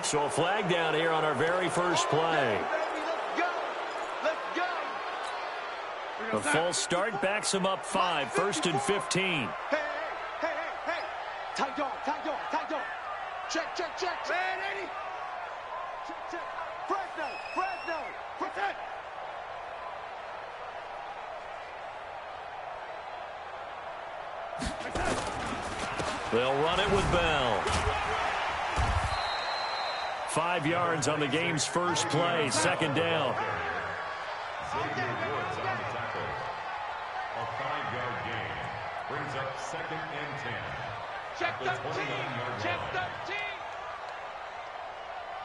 So a flag down here on our very first play. A false start backs him up 5, 1st and 15. Hey. Tight dog. Check. Man, Eddie. Check. Fresno. Protect. They'll run it with Bell. 5 yards on the game's first play, 2nd down. Xavier Woods on the tackle. A 5-yard gain brings up 2nd and 10. Check 13. Check 13.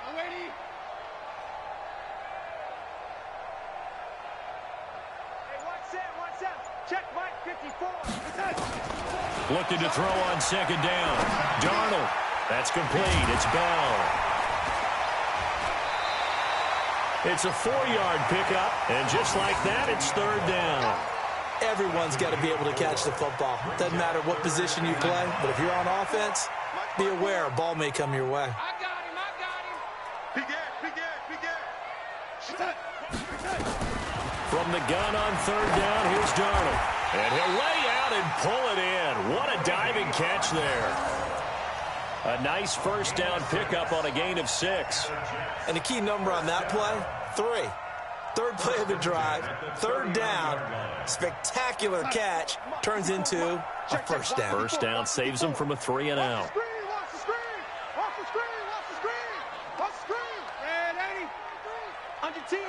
Already. Hey, 1-7. Check Mike 54. Looking to throw on 2nd down. Darnold. That's complete. It's Bell. It's a 4-yard pickup, and just like that, it's 3rd down. Everyone's got to be able to catch the football. Doesn't matter what position you play, but if you're on offense, be aware a ball may come your way. I got him. Big Ed. From the gun on 3rd down, here's Darnold. And he'll lay out and pull it in. What a diving catch there. A nice 1st down pickup on a gain of 6. And the key number on that play, 3. 3rd play of the drive, 3rd down, spectacular catch, turns into a 1st down. 1st down saves him from a 3-and-out. Watch the screen. And Eddie. Under team.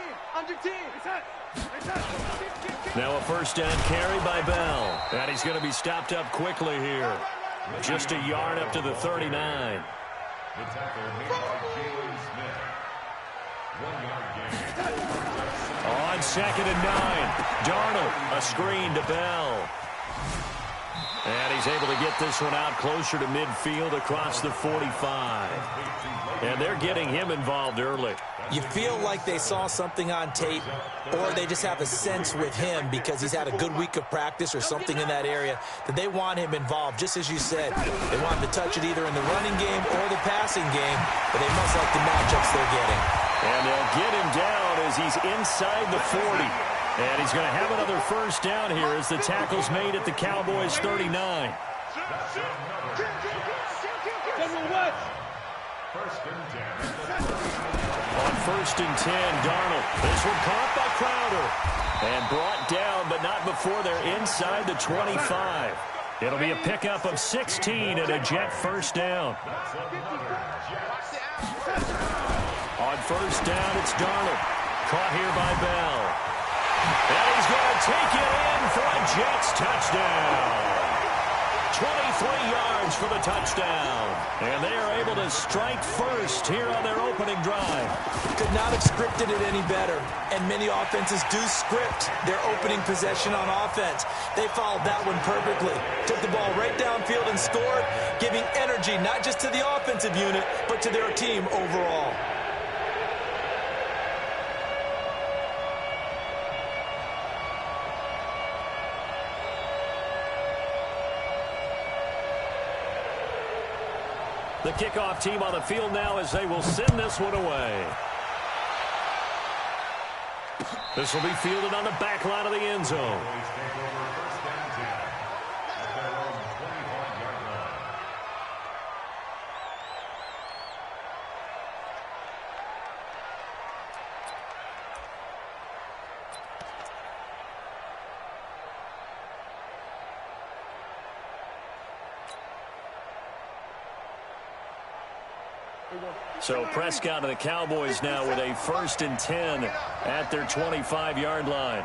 Now a 1st down carry by Bell. And he's going to be stopped up quickly here. Just a yard up to the 39. The tackle made by Jalen Smith. 1-yard gain. On 2nd and 9. Darnold, a screen to Bell. And he's able to get this one out closer to midfield across the 45. And they're getting him involved early. You feel like they saw something on tape, or they just have a sense with him because he's had a good week of practice or something in that area that they want him involved. Just as you said, they want him to touch it either in the running game or the passing game, but they must like the matchups they're getting. And they'll get him down as he's inside the 40. And he's going to have another 1st down here as the tackle's made at the Cowboys' 39. On 1st and 10, Darnold. This one caught by Crowder. And brought down, but not before they're inside the 25. It'll be a pickup of 16 and a Jet 1st down. On 1st down, it's Darnold. Caught here by Bell. And he's going to take it in for a Jets touchdown. 23 yards for the touchdown. And they are able to strike first here on their opening drive. Could not have scripted it any better. And many offenses do script their opening possession on offense. They followed that one perfectly. Took the ball right downfield and scored, giving energy not just to the offensive unit, but to their team overall. The kickoff team on the field now as they will send this one away. This will be fielded on the back line of the end zone. So Prescott and the Cowboys now with a 1st and 10 at their 25-yard line.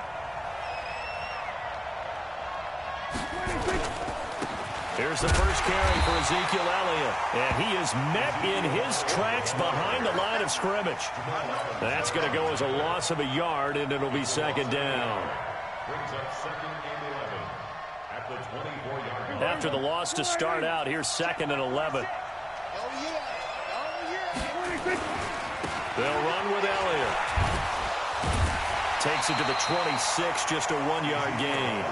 Here's the first carry for Ezekiel Elliott. And he is met in his tracks behind the line of scrimmage. That's going to go as a loss of a yard, and it'll be 2nd down. Brings up 2nd and 11 at the 24-yard line. After the loss to start out, here's 2nd and 11. They'll run with Elliott. Takes it to the 26, just a 1-yard gain.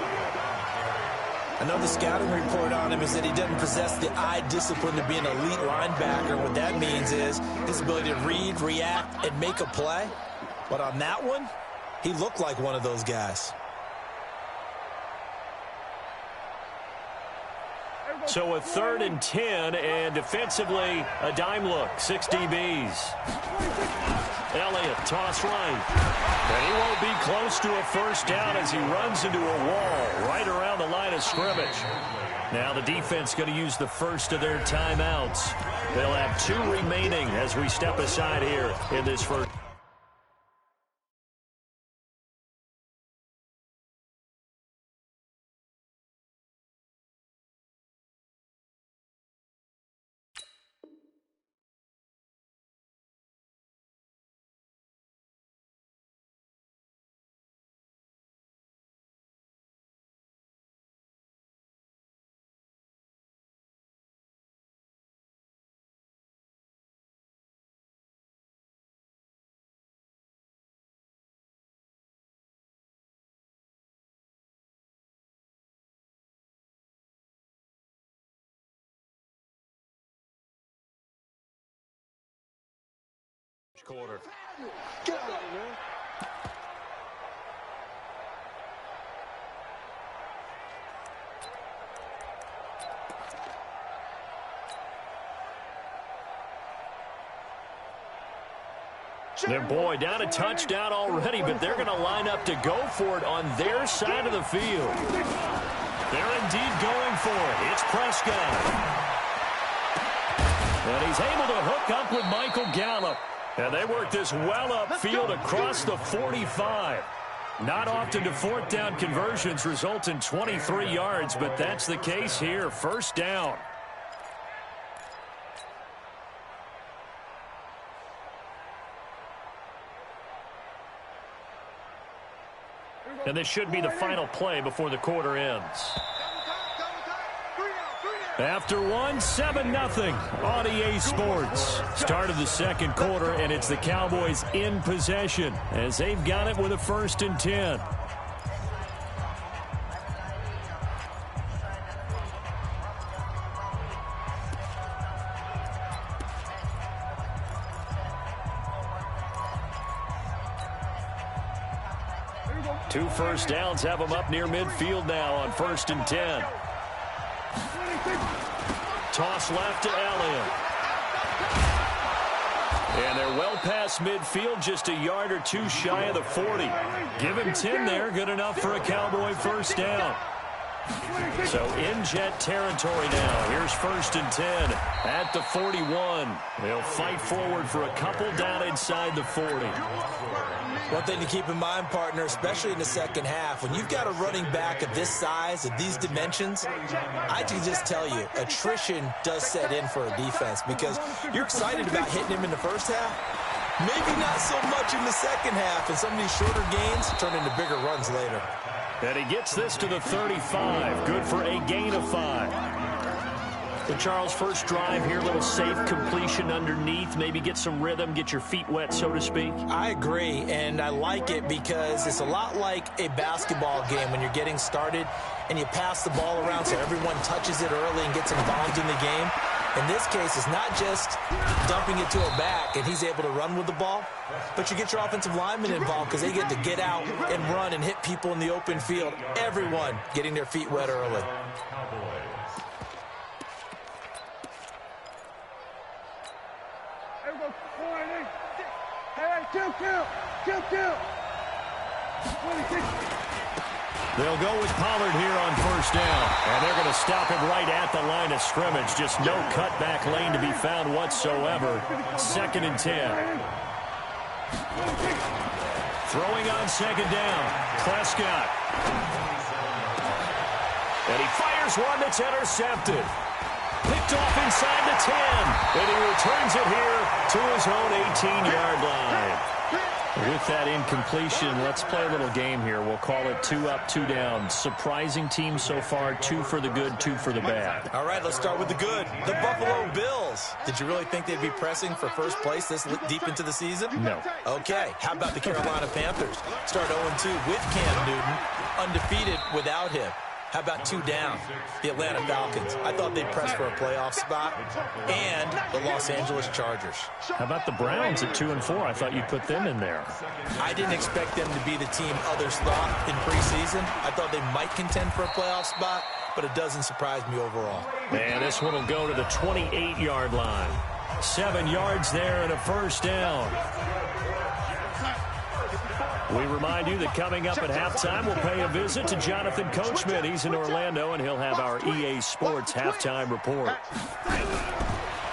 I know the scouting report on him is that he doesn't possess the eye discipline to be an elite linebacker. What that means is his ability to read, react, and make a play. But on that one, he looked like one of those guys. So a 3rd and 10, and defensively, a dime look. 6 DBs. Elliott, toss right. And he won't be close to a first down as he runs into a wall right around the line of scrimmage. Now the defense going to use the first of their timeouts. They'll have 2 remaining as we step aside here in this first. Quarter. Get out of here, man. Their boy down a touchdown already, but they're going to line up to go for it on their side of the field. They're indeed going for it. It's Prescott. And he's able to hook up with Michael Gallup. And they work this well upfield across the 45. Not often do 4th down conversions result in 23 yards, but that's the case here. First down. And this should be the final play before the quarter ends. After one, 7-0 on EA Sports. Start of the second quarter, and it's the Cowboys in possession as they've got it with a 1st and 10. Two first downs have them up near midfield now on 1st and 10. Toss left to Elliott. And they're well past midfield, just a yard or 2 shy of the 40. Give him 10 there, good enough for a Cowboy first down. So in Jet territory now. Here's 1st and 10 at the 41. They'll fight forward for a couple down inside the 40. One thing to keep in mind, partner, especially in the second half, when you've got a running back of this size, of these dimensions, I can just tell you, attrition does set in for a defense because you're excited about hitting him in the first half. Maybe not so much in the second half, and some of these shorter gains turn into bigger runs later. And he gets this to the 35. Good for a gain of 5. So, Charles, first drive here, a little safe completion underneath. Maybe get some rhythm, get your feet wet, so to speak. I agree, and I like it because it's a lot like a basketball game when you're getting started and you pass the ball around so everyone touches it early and gets involved in the game. In this case, it's not just dumping it to a back and he's able to run with the ball, but you get your offensive linemen involved because they get to get out and run and hit people in the open field. Everyone getting their feet wet early. They'll go with Pollard here on first down, and they're going to stop him right at the line of scrimmage. Just no cutback lane to be found whatsoever. 2nd and 10. Throwing on 2nd down, Prescott. And he fires one that's intercepted. Picked off inside the 10, and he returns it here to his own 18-yard line. With that incompletion, let's play a little game here. We'll call it 2 up, 2 down. Surprising team so far, 2 for the good, 2 for the bad. All right, let's start with the good. The Buffalo Bills. Did you really think they'd be pressing for first place this deep into the season? No. Okay, how about the Carolina Panthers? Start 0-2 with Cam Newton, undefeated without him. How about 2 down? The Atlanta Falcons. I thought they'd press for a playoff spot. And the Los Angeles Chargers. How about the Browns at 2-4? I thought you'd put them in there. I didn't expect them to be the team others thought in preseason. I thought they might contend for a playoff spot, but it doesn't surprise me overall. And this one will go to the 28-yard line. 7 yards there and a first down. We remind you that coming up at halftime, we'll pay a visit to Jonathan Coachman. He's in Orlando, and he'll have our EA Sports halftime report.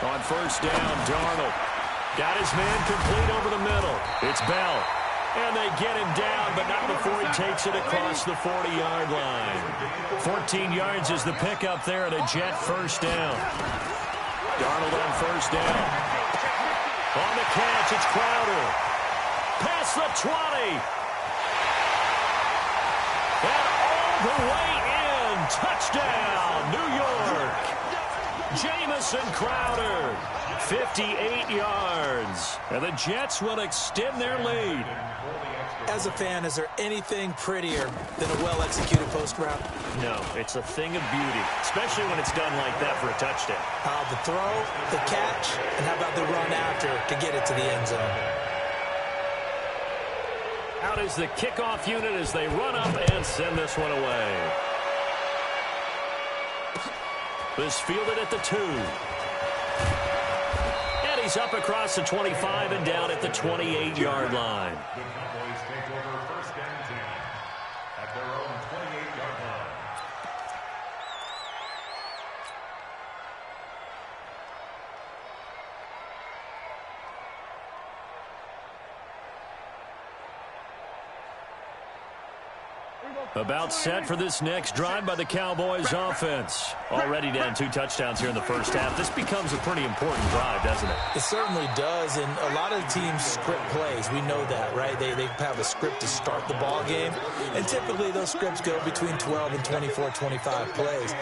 On first down, Darnold got his man complete over the middle. It's Bell. And they get him down, but not before he takes it across the 40-yard line. 14 yards is the pickup there, and a Jet first down. Darnold on first down. On the catch, it's Crowder. Past the 20. And all the way in. Touchdown, New York. Jamison Crowder. 58 yards. And the Jets will extend their lead. As a fan, is there anything prettier than a well-executed post route? No, it's a thing of beauty, especially when it's done like that for a touchdown. The throw, the catch, and how about the run after to get it to the end zone? Out is the kickoff unit as they run up and send this one away. This fielded at the 2. And he's up across the 25 and down at the 28-yard line. The Cowboys take over first and 10 at their own 28-yard line. About set for this next drive by the Cowboys offense. Already down 2 touchdowns here in the first half. This becomes a pretty important drive, doesn't it? It certainly does, and a lot of the teams script plays. We know that, right? They have a script to start the ball game, and typically those scripts go between 12 and 24, 25 plays.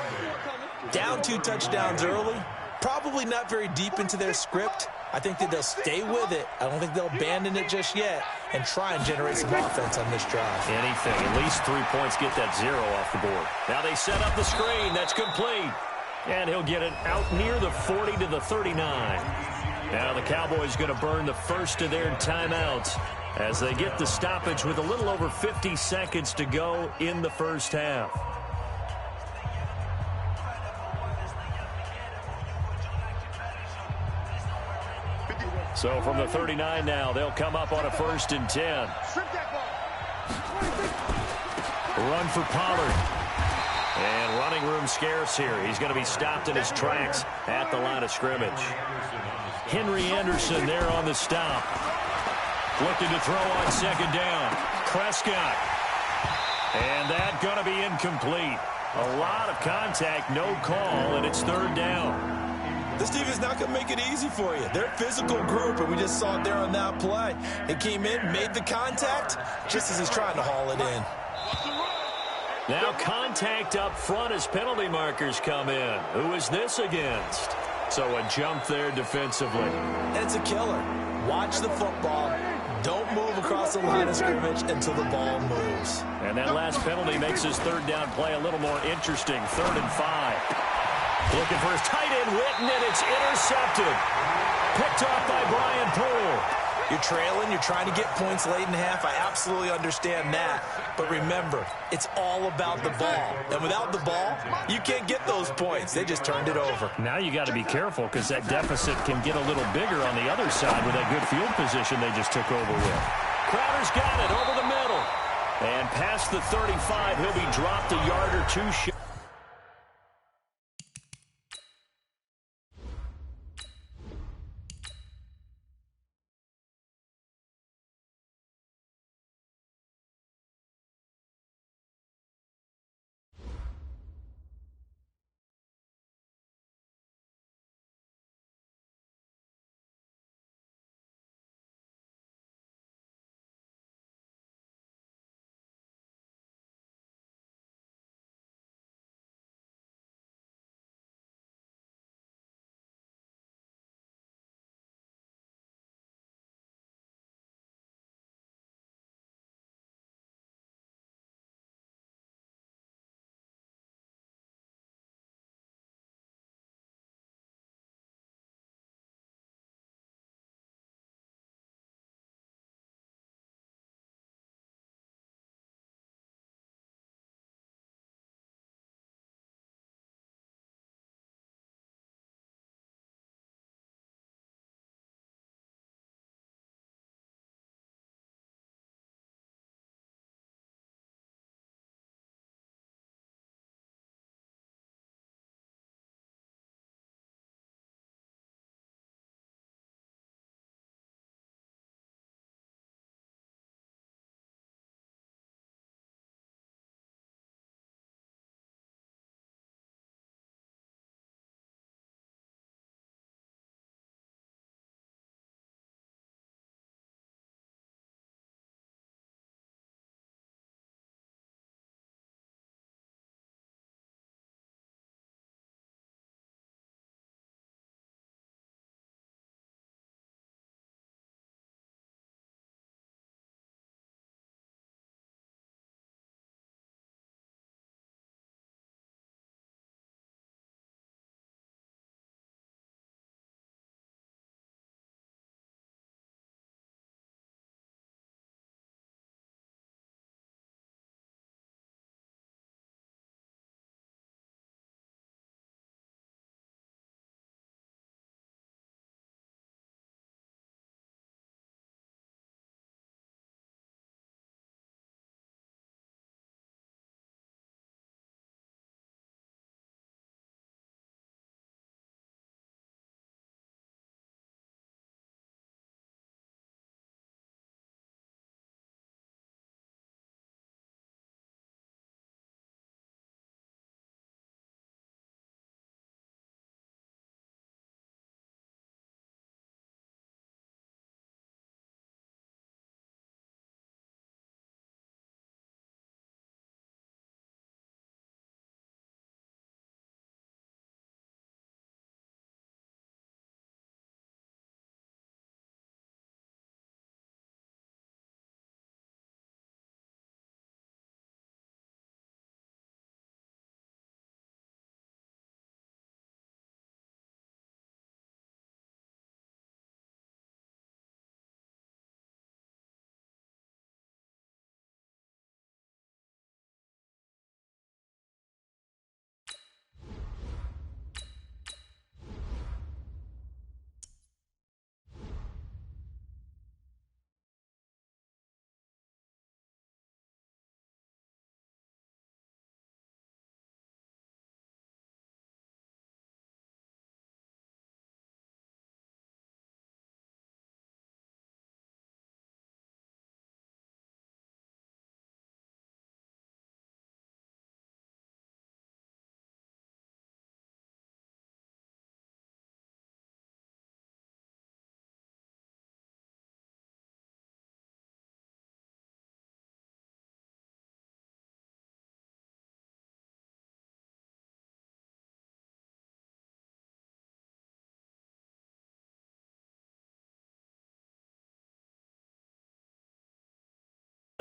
Down 2 touchdowns early, probably not very deep into their script. I think that they'll stay with it. I don't think they'll abandon it just yet and try and generate some offense on this drive. Anything. At least 3 points, get that 0 off the board. Now they set up the screen. That's complete. And he'll get it out near the 40 to the 39. Now the Cowboys going to burn the first of their timeouts as they get the stoppage with a little over 50 seconds to go in the first half. So from the 39 now, they'll come up on a 1st and 10. Run for Pollard. And running room scarce here. He's going to be stopped in his tracks at the line of scrimmage. Henry Anderson there on the stop. Looking to throw on 2nd down. Prescott. And that going to be incomplete. A lot of contact, no call, and it's 3rd down. This team is not going to make it easy for you. They're a physical group, and we just saw it there on that play. They came in, made the contact, just as he's trying to haul it in. Now contact up front as penalty markers come in. Who is this against? So a jump there defensively. And it's a killer. Watch the football. Don't move across the line of scrimmage until the ball moves. And that last penalty makes his 3rd down play a little more interesting. 3rd and 5. Looking for his tight end, Witten, and it's intercepted. Picked off by Brian Poole. You're trailing. You're trying to get points late in the half. I absolutely understand that. But remember, it's all about the ball. And without the ball, you can't get those points. They just turned it over. Now you got to be careful because that deficit can get a little bigger on the other side with that good field position they just took over with. Crowder's got it over the middle. And past the 35, he'll be dropped a yard or 2 short.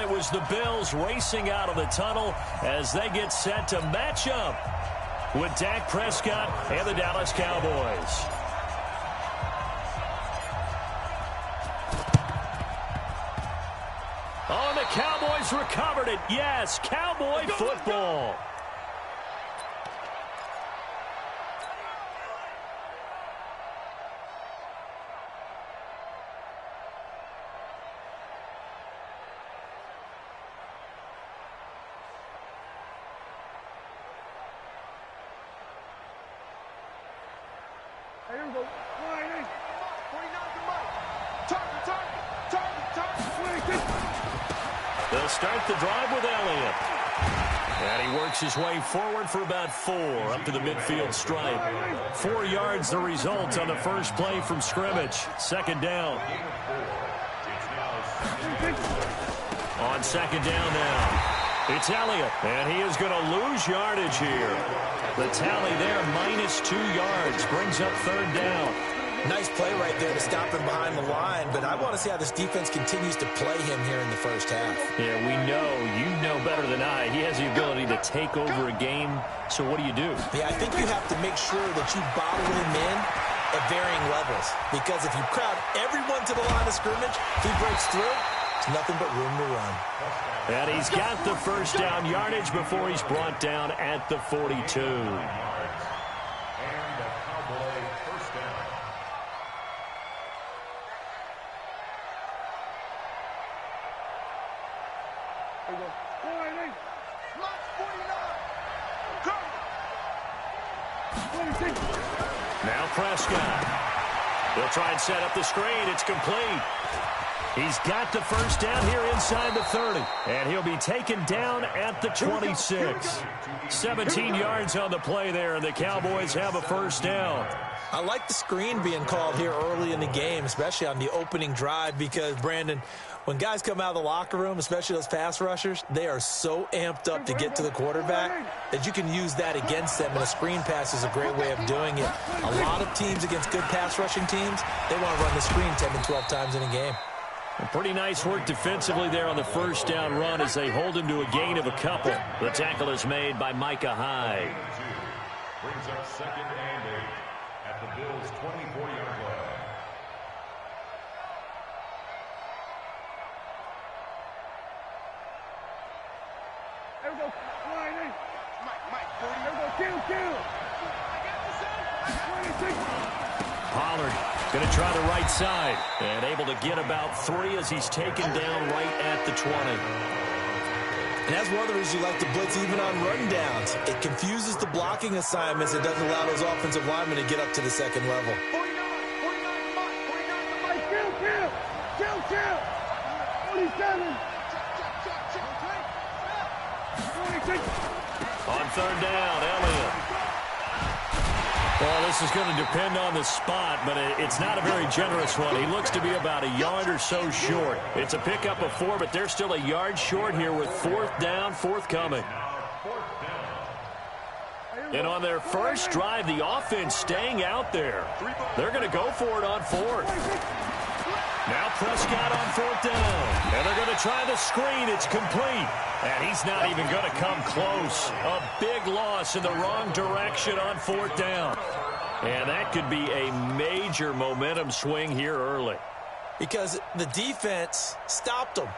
It was the Bills racing out of the tunnel as they get set to match up with Dak Prescott and the Dallas Cowboys. Oh, the Cowboys recovered it. Yes, Cowboy football. Here we go. They'll start the drive with Elliott. And he works his way forward for about 4 up to the midfield stripe. 4 yards the result on the first play from scrimmage. Second down. On second down now. It's Elliott, and he is going to lose yardage here. The tally there, -2 yards, brings up third down. Nice play right there to stop him behind the line, but I want to see how this defense continues to play him here in the first half. Yeah, you know better than I. He has the ability to take over a game, so what do you do? Yeah, I think you have to make sure that you bottle him in at varying levels, because if you crowd everyone to the line of scrimmage, if he breaks through, there's nothing but room to run. And he's got the first down yardage before he's brought down at the 42. Now Prescott. He'll try and set up the screen. It's complete. He's got the first down here inside the 30. And he'll be taken down at the 26. 17 yards on the play there, and the Cowboys have a first down. I like the screen being called here early in the game, especially on the opening drive, because, Brandon, when guys come out of the locker room, especially those pass rushers, they are so amped up to get to the quarterback that you can use that against them, and a screen pass is a great way of doing it. A lot of teams against good pass rushing teams, they want to run the screen 10 to 12 times in a game. Pretty nice work defensively there on the first down run as they hold him to a gain of a couple. The tackle is made by Micah Hyde. Brings up second and 8 at the Bills' 24-yard line. There we go. Mike, 40. There we go. Kill. Pollard going to try the right side and able to get about 3 as he's taken down right at the 20. And that's one of the reasons you like to blitz even on run downs. It confuses the blocking assignments. It doesn't allow those offensive linemen to get up to the second level. 49, Mike, kill. 47. 26. On third down, Elliott. Well, this is going to depend on the spot, but it's not a very generous one. He looks to be about a yard or so short. It's a pickup of 4, but they're still a yard short here with fourth down, forthcoming. And on their first drive, the offense staying out there. They're going to go for it on 4th. Now Prescott on 4th down. And they're going to try the screen. It's complete. And he's not even going to come close. A big loss in the wrong direction on 4th down. And that could be a major momentum swing here early. Because the defense stopped them.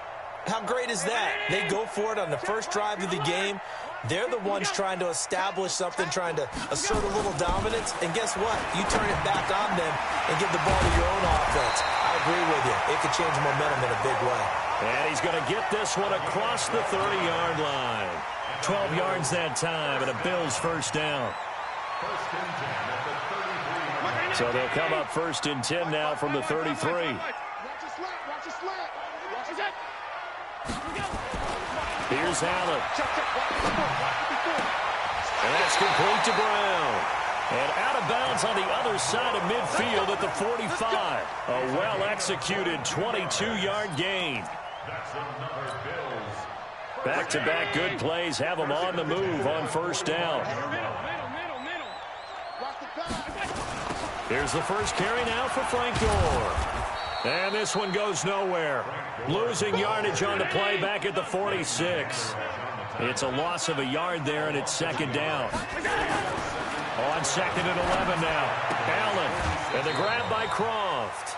How great is that? They go for it on the first drive of the game. They're the ones trying to establish something, trying to assert a little dominance. And guess what? You turn it back on them and give the ball to your own offense. I agree with you. It could change momentum in a big way. And he's going to get this one across the 30-yard line. 12 yards that time, and a Bills first down. So they'll come up 1st and 10 now from the 33. Here's Allen. And that's complete to Brown. And out of bounds on the other side of midfield at the 45. A well-executed 22-yard gain. Back-to-back good plays have them on the move on first down. Here's the first carry now for Frank Gore. And this one goes nowhere. Losing yardage on the play back at the 46. It's a loss of a yard there, and it's second down. On second and 11 now. Allen, and the grab by Croft.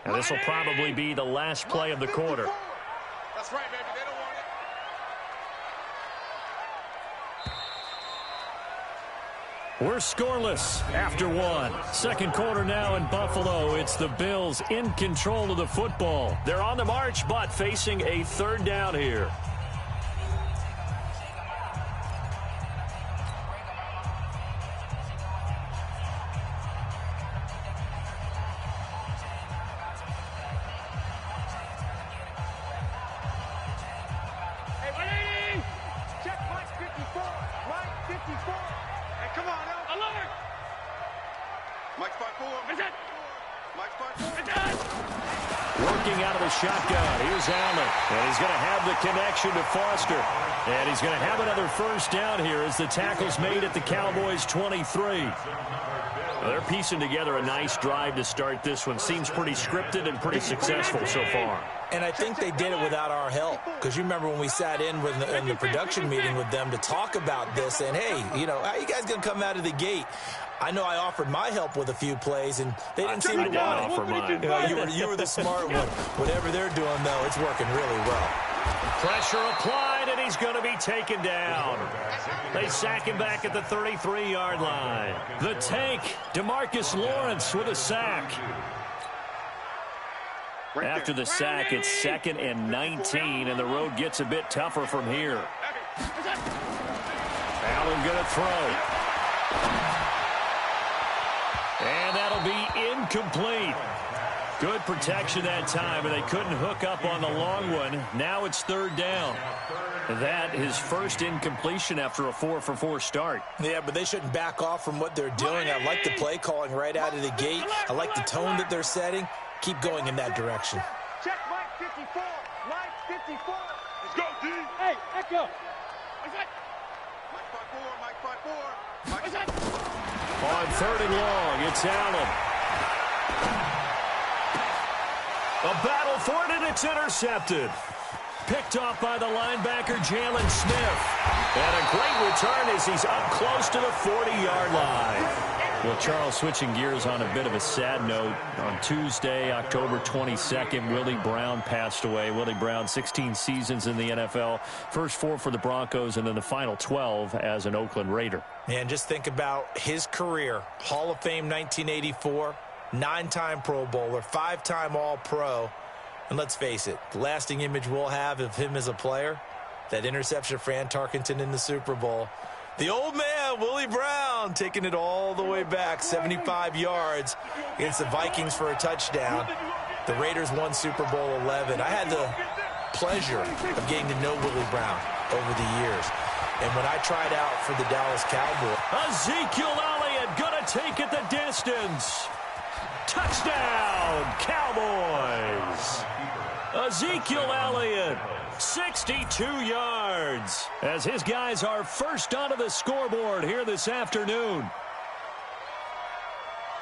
And this will probably be the last play of the quarter. That's right, baby. They don't want it. We're scoreless after one. Second quarter now in Buffalo. It's the Bills in control of the football. They're on the march, but facing a third down here. Working out of the shotgun. Here's Allen. And he's going to have the connection to Foster. And he's going to have another first down here as the tackle's made at the Cowboys' 23. Well, they're piecing together a nice drive to start this one. Seems pretty scripted and pretty successful so far. And I think they did it without our help. Because you remember when we sat in the production meeting with them to talk about this. And, hey, you know, how you guys going to come out of the gate? I know I offered my help with a few plays, and they didn't seem to want it. You know, you were the smart one. Whatever they're doing, though, it's working really well. Pressure applied, and he's going to be taken down. They sack him back at the 33-yard line. The tank, DeMarcus Lawrence with a sack. After the sack, it's second and 19, and the road gets a bit tougher from here. Allen going to throw. And that'll be incomplete. Good protection that time, and they couldn't hook up on the long one. Now it's third down. That his first incompletion after a 4-for-4 start. Yeah, but they shouldn't back off from what they're doing. I like the play calling right out of the gate. I like the tone that they're setting. Keep going in that direction. Check Mike 54. Mike 54. Let's go, D. Hey, echo. What's that? Mike 5-4. Mike 5-4. What's that? On third and long, it's Allen. A battle for it, and it's intercepted. Picked off by the linebacker, Jalen Smith. And a great return as he's up close to the 40-yard line. Well, Charles, switching gears on a bit of a sad note. On Tuesday, October 22nd, Willie Brown passed away. Willie Brown, 16 seasons in the NFL. First 4 for the Broncos, and then the final 12 as an Oakland Raider. And just think about his career. Hall of Fame 1984, 9-time Pro Bowler, 5-time All-Pro. And let's face it, the lasting image we'll have of him as a player, that interception of Fran Tarkenton in the Super Bowl. The old man, Willie Brown, taking it all the way back, 75 yards against the Vikings for a touchdown. The Raiders won Super Bowl 11. I had the pleasure of getting to know Willie Brown over the years. And when I tried out for the Dallas Cowboys, Ezekiel Elliott gonna take it the distance. Touchdown, Cowboys. Ezekiel Elliott, 62 yards, as his guys are first onto the scoreboard here this afternoon.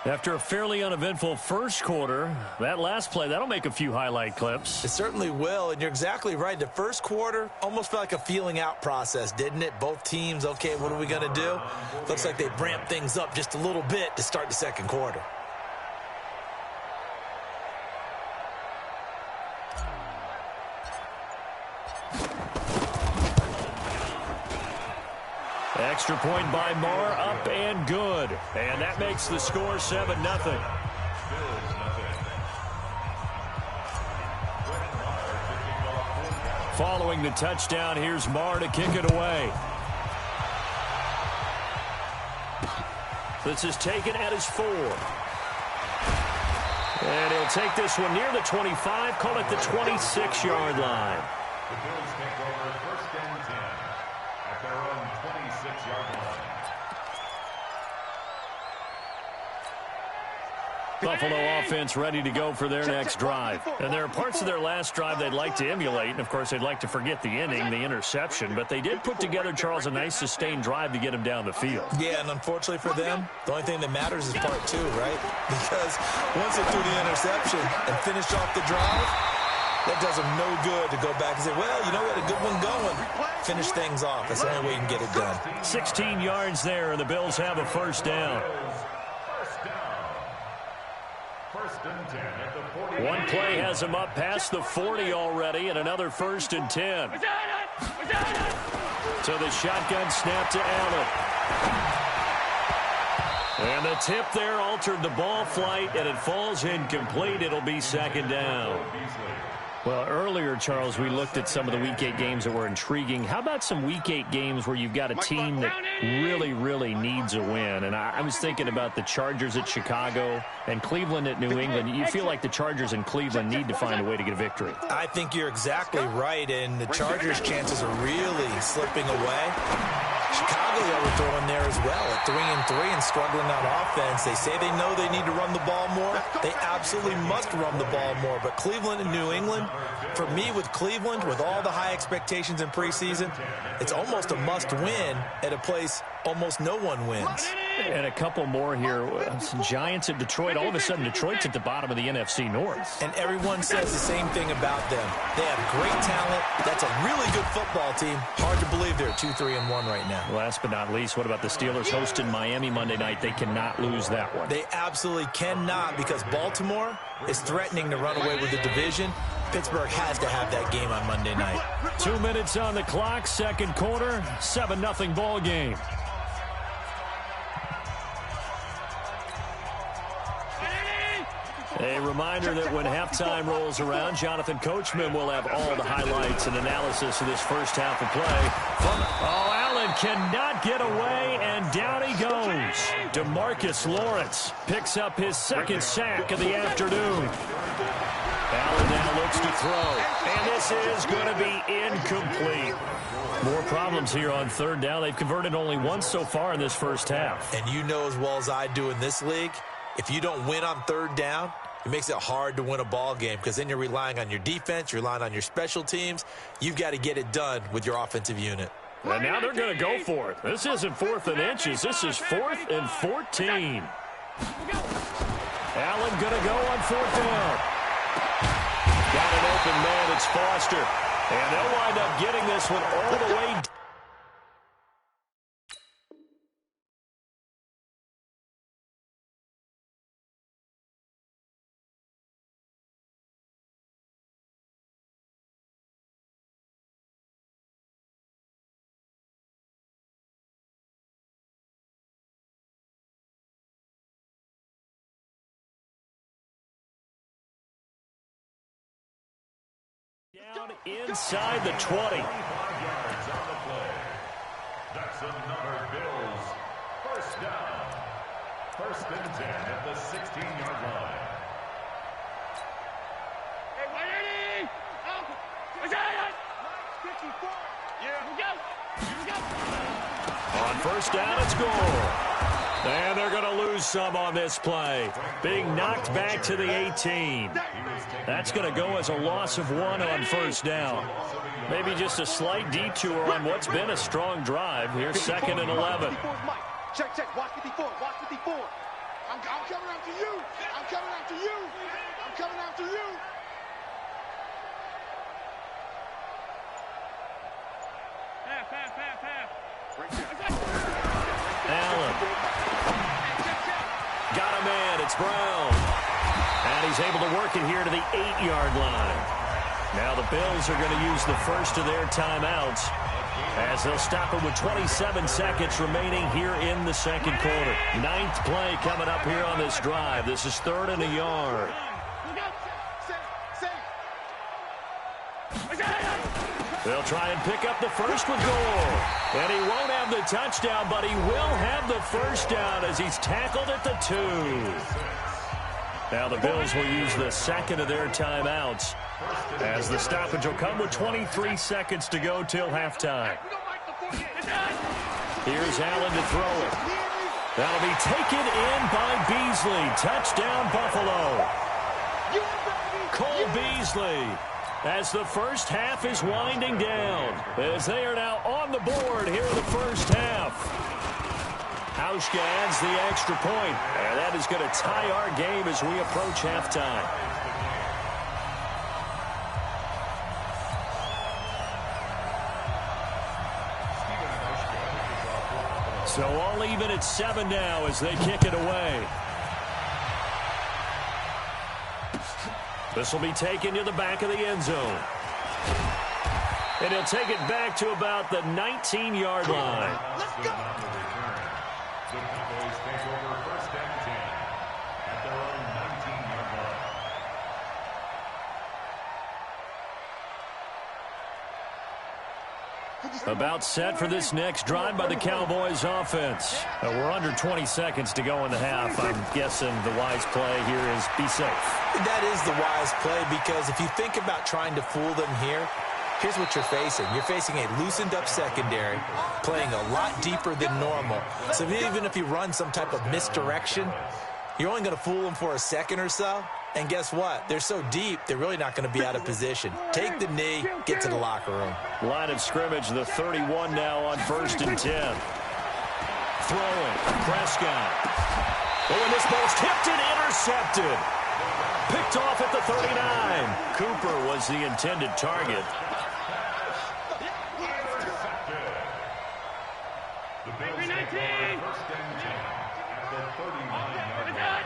After a fairly uneventful first quarter, that last play, that'll make a few highlight clips. It certainly will, and you're exactly right. The first quarter almost felt like a feeling out process, didn't it? Both teams, okay, what are we going to do? Looks like they ramped things up just a little bit to start the second quarter. Extra point by Marr, up and good. And that makes the score 7-0. Following the touchdown, here's Marr to kick it away. This is taken at his 4. And he'll take this one near the 25, call it the 26-yard line. The Bills take over first and 10 at their own 26-yard line. Buffalo offense ready to go for their next drive. And there are parts of their last drive they'd like to emulate. And, of course, they'd like to forget the inning, the interception. But they did put together, Charles, a nice sustained drive to get him down the field. Yeah, and unfortunately for them, the only thing that matters is part two, right? Because once they threw the interception and finished off the drive, that does them no good to go back and say, well, you know, we had a good one going. Finish things off. That's the only way you can get it done. 16 yards there, and the Bills have a first down. One play has him up past the 40 already, and another 1st and 10. So the shotgun snap to Allen. And the tip there altered the ball flight, and it falls incomplete. It'll be 2nd down. Well, earlier, Charles, we looked at some of the Week 8 games that were intriguing. How about some Week 8 games where you've got a team that really, really needs a win? And I was thinking about the Chargers at Chicago and Cleveland at New England. You feel like the Chargers and Cleveland need to find a way to get a victory. I think you're exactly right, and the Chargers' chances are really slipping away. Chicago overthrowing there as well at 3-3 and struggling on offense. They say they know they need to run the ball more. They absolutely must run the ball more. But Cleveland and New England, for me with Cleveland, with all the high expectations in preseason, it's almost a must-win at a place almost no one wins. And a couple more here. Some Giants at Detroit. All of a sudden, Detroit's at the bottom of the NFC North. And everyone says the same thing about them. They have great talent. That's a really good football team. Hard to believe they're 2-3-1 right now. Last but not least, what about the Steelers hosting Miami Monday night? They cannot lose that one. They absolutely cannot, because Baltimore is threatening to run away with the division. Pittsburgh has to have that game on Monday night. 2 minutes on the clock, 2nd quarter, 7-0 ball game. A reminder that when halftime rolls around, Jonathan Coachman will have all the highlights and analysis of this first half of play. Allen cannot get away, and down he goes. DeMarcus Lawrence picks up his 2nd sack of the afternoon. Allen now looks to throw, and this is going to be incomplete. More problems here on 3rd down. They've converted only once so far in this first half. And you know as well as I do in this league, if you don't win on 3rd down, it makes it hard to win a ball game, because then you're relying on your defense, you're relying on your special teams. You've got to get it done with your offensive unit. And now they're going to go for it. This isn't 4th and inches. This is 4th and 14. Allen going to go on 4th down. Got an open man. It's Foster. And they'll wind up getting this one all the way. Down inside the 20. That's another Bills first down. 1st and 10 at the 16-yard line. On 1st down, it's goal. And they're going to lose some on this play. Being knocked back to the 18. That's going to go as a loss of 1 on 1st down. Maybe just a slight detour on what's been a strong drive. Here's 2nd and 11. Check, check. Watch 54. Watch 54. I'm coming after you. I'm coming after you. I'm coming after you. Allen. Got a man. It's Brown. And he's able to work it here to the 8-yard line. Now the Bills are going to use the first of their timeouts as they'll stop it with 27 seconds remaining here in the 2nd quarter. 9th play coming up here on this drive. This is 3rd and a yard. They'll try and pick up the first with goal. And he won't have the touchdown, but he will have the first down as he's tackled at the 2. Now the Bills will use the 2nd of their timeouts as the stoppage will come with 23 seconds to go till halftime. Here's Allen to throw it. That'll be taken in by Beasley. Touchdown, Buffalo. Cole Beasley, as the first half is winding down, as they are now on the board here in the first half. Hauschka adds the extra point, and that is going to tie our game as we approach halftime. So all even at 7 now as they kick it away. This will be taken to the back of the end zone. And he'll take it back to about the 19-yard line. Let's go. The Cowboys take over first and 10 at their own 19-yard line. About set for this next drive by the Cowboys offense. We're under 20 seconds to go in the half. I'm guessing the wise play here is be safe. That is the wise play, because if you think about trying to fool them here, here's what you're facing. You're facing a loosened up secondary, playing a lot deeper than normal. So even if you run some type of misdirection, you're only going to fool them for a second or so. And guess what? They're so deep, they're really not going to be out of position. Take the knee, get to the locker room. Line of scrimmage, the 31 now on 1st and 10. Throwing, Prescott. Oh, and this ball's tipped and intercepted. Picked off at the 39. Cooper was the intended target. The Bills take over first and 10 at the 39-yard line.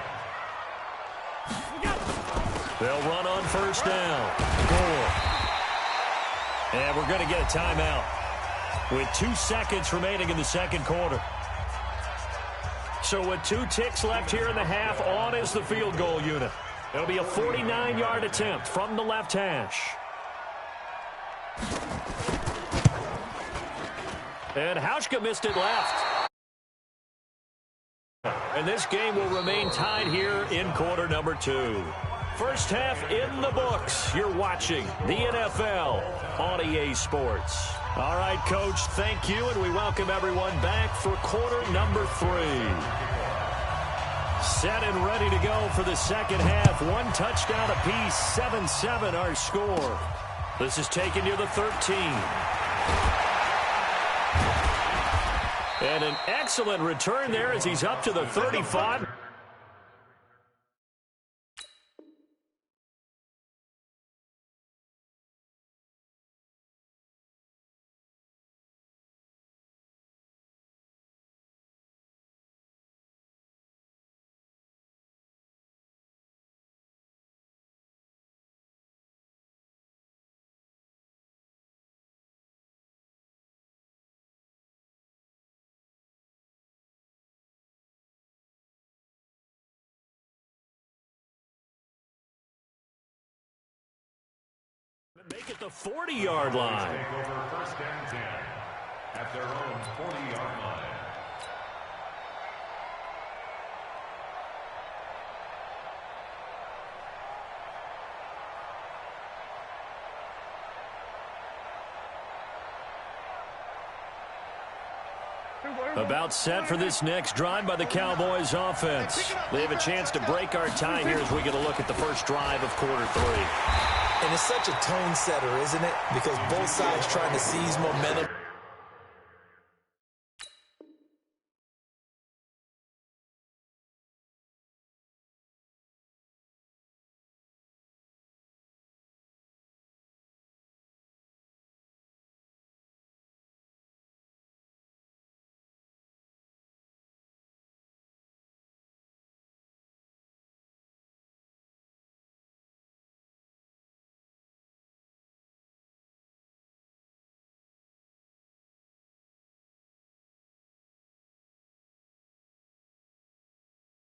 They'll run on first down. Gore. And we're going to get a timeout with 2 seconds remaining in the second quarter. So with 2 ticks left here in the half, on is the field goal unit. It'll be a 49-yard attempt from the left hash. And Hauschka missed it left. And this game will remain tied here in quarter number 2. First half in the books. You're watching the NFL on EA Sports. All right, Coach, thank you, and we welcome everyone back for quarter number 3. Set and ready to go for the second half. 1 touchdown apiece, 7-7 our score. This is taken near the 13. And an excellent return there as he's up to the 35. Make it the 40-yard line. Take over first and 10 at their own 40-yard line. About set for this next drive by the Cowboys offense. They have a chance to break our tie here as we get a look at the first drive of quarter 3. And it's such a tone setter, isn't it? Because both sides trying to seize momentum.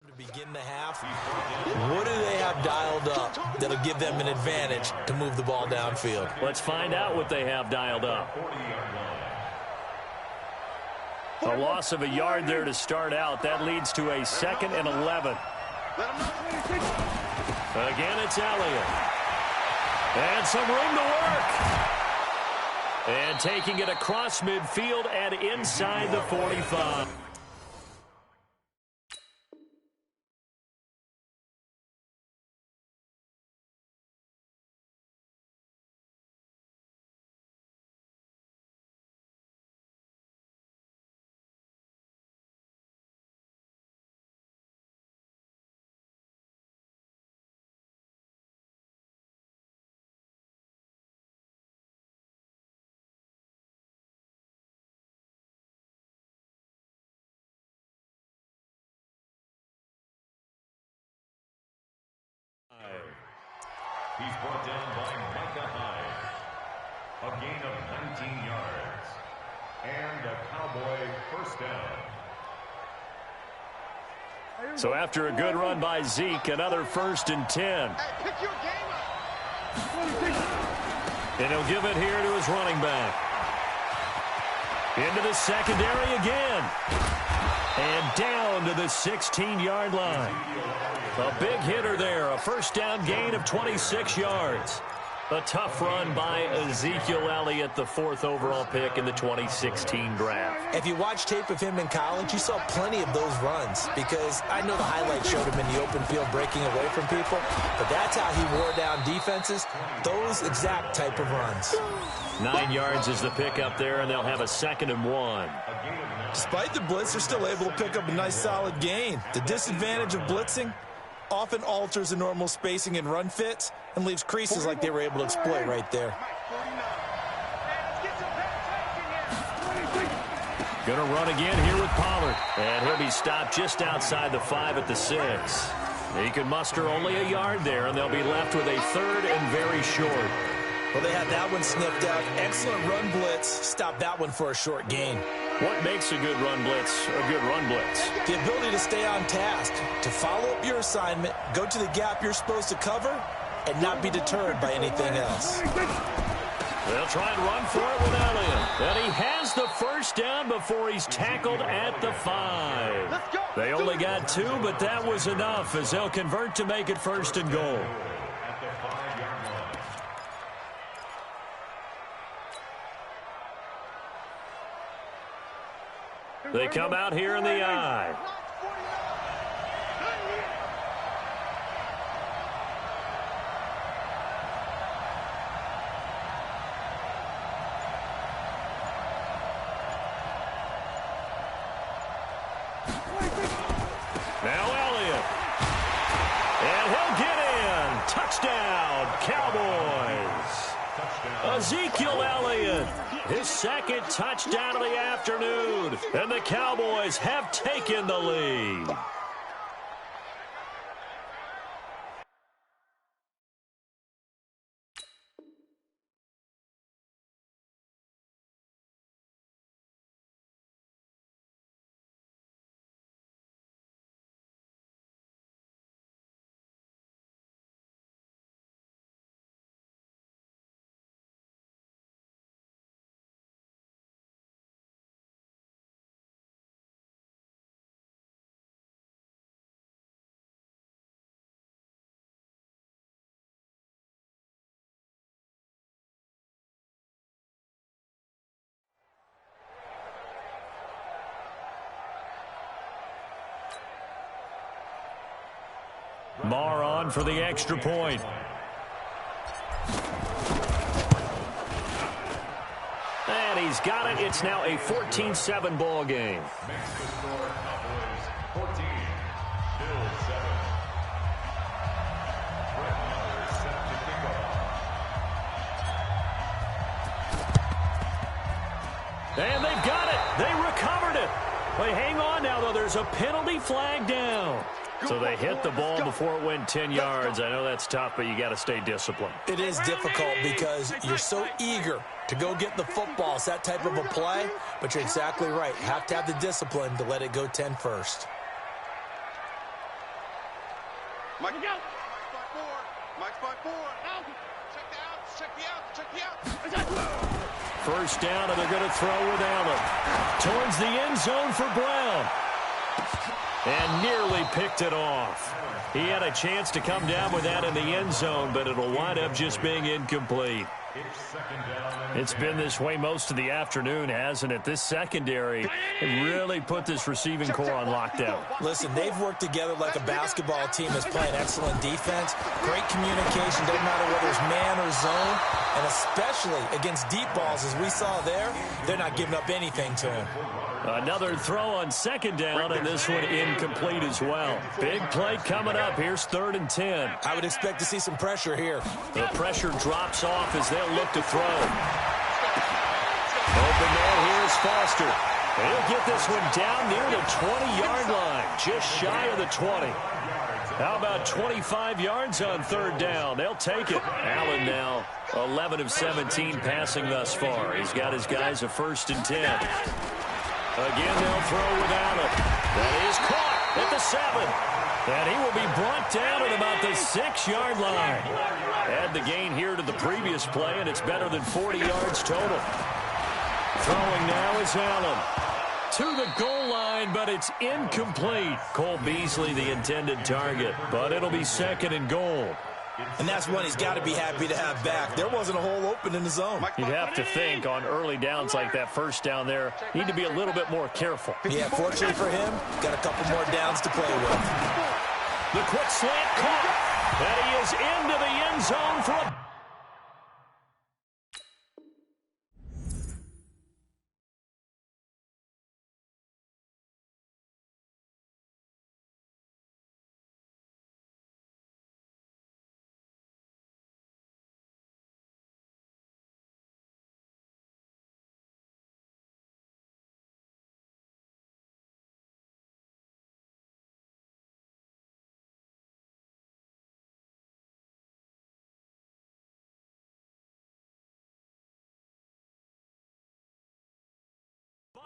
To begin the half, what do they have dialed up that'll give them an advantage to move the ball downfield? Let's find out what they have dialed up. A loss of a yard there to start out. That leads to a 2nd and 11. Again, it's Elliott. And some room to work. And taking it across midfield and inside the 45. He's brought down by Micah Hyde. A gain of 19 yards. And a Cowboy first down. So after a good run by Zeke, another 1st and 10. Pick your game up. And he'll give it here to his running back. Into the secondary again. And down to the 16-yard line. A big hitter there. A first down gain of 26 yards. A tough run by Ezekiel Elliott, the 4th overall pick in the 2016 draft. If you watch tape of him in college, you saw plenty of those runs because I know the highlights showed him in the open field breaking away from people, but that's how he wore down defenses, those exact type of runs. 9 yards is the pickup there, and they'll have a 2nd and 1. Despite the blitz, they're still able to pick up a nice solid gain. The disadvantage of blitzing often alters the normal spacing and run fits and leaves creases like they were able to exploit right there. Going to run again here with Pollard. And he'll be stopped just outside the 5 at the 6. He can muster only a yard there, and they'll be left with a 3rd and very short. Well, they had that one sniffed out. Excellent run blitz. Stop that one for a short gain. What makes a good run blitz a good run blitz? The ability to stay on task, to follow up your assignment, go to the gap you're supposed to cover, and not be deterred by anything else. They'll try and run for it with Elliott. And he has the first down before he's tackled at the 5. They only got 2, but that was enough as they'll convert to make it 1st and goal. They come out here in the I. Now Elliott. And he'll get in. Touchdown, Cowboys. Ezekiel Elliott. His 2nd touchdown of the afternoon. And the Cowboys have taken the lead. Marr on for the extra point. And he's got it. It's now a 14-7 ball game. Makes the score Cowboys 14, Bills 7. Brett Maher set to kick off. And they've got it. They recovered it. Wait, hang on now, though. There's a penalty flag down. So they hit the ball before it went 10 yards. I know that's tough, but you got to stay disciplined. It is difficult because you're so eager to go get the football. It's that type of a play, but you're exactly right. You have to have the discipline to let it go 10 first. Mike, go. Mike's by 4. Out. Check the out. First down, and they're going to throw with Allen. Towards the end zone for Brown. And nearly picked it off. He had a chance to come down with that in the end zone, but it'll wind up just being incomplete. It's been this way most of the afternoon, hasn't it? This secondary really put this receiving core on lockdown. Listen, they've worked together like a basketball team that's playing excellent defense. Great communication, doesn't matter whether it's man or zone. And especially against deep balls, as we saw there, they're not giving up anything to him. Another throw on 2nd down, and this one incomplete as well. Big play coming up. Here's 3rd and 10. I would expect to see some pressure here. The pressure drops off as they'll look to throw. Open man, here's Foster. He'll get this one down near the 20-yard line, just shy of the 20. How about 25 yards on third down? They'll take it. Allen now 11 of 17 passing thus far. He's got his guys a 1st and 10. Again, they'll throw with Allen. That is caught at the 7. And he will be brought down at about the 6-yard line. Add the gain here to the previous play, and it's better than 40 yards total. Throwing now is Allen. To the goal line, but it's incomplete. Cole Beasley, the intended target, but it'll be 2nd and goal. And that's one he's got to be happy to have back. There wasn't a hole open in the zone. You'd have to think on early downs like that, 1st down there, need to be a little bit more careful. Yeah, fortunately for him, got a couple more downs to play with. The quick slant caught, and he is into the end zone for a...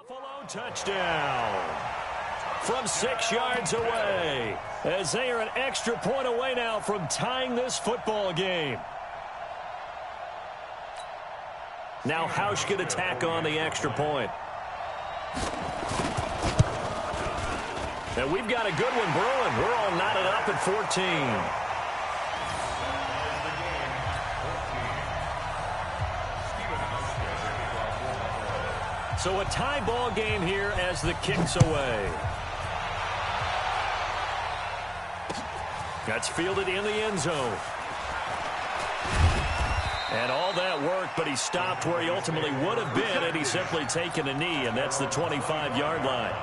Buffalo touchdown from 6 yards away, as they are an extra point away now from tying this football game. Now Hausch can attack on the extra point. And we've got a good one brewing. We're all knotted up at 14. So a tie ball game here as the kick's away. That's fielded in the end zone. And all that work, but he stopped where he ultimately would have been had he simply taken a knee, and that's the 25-yard line.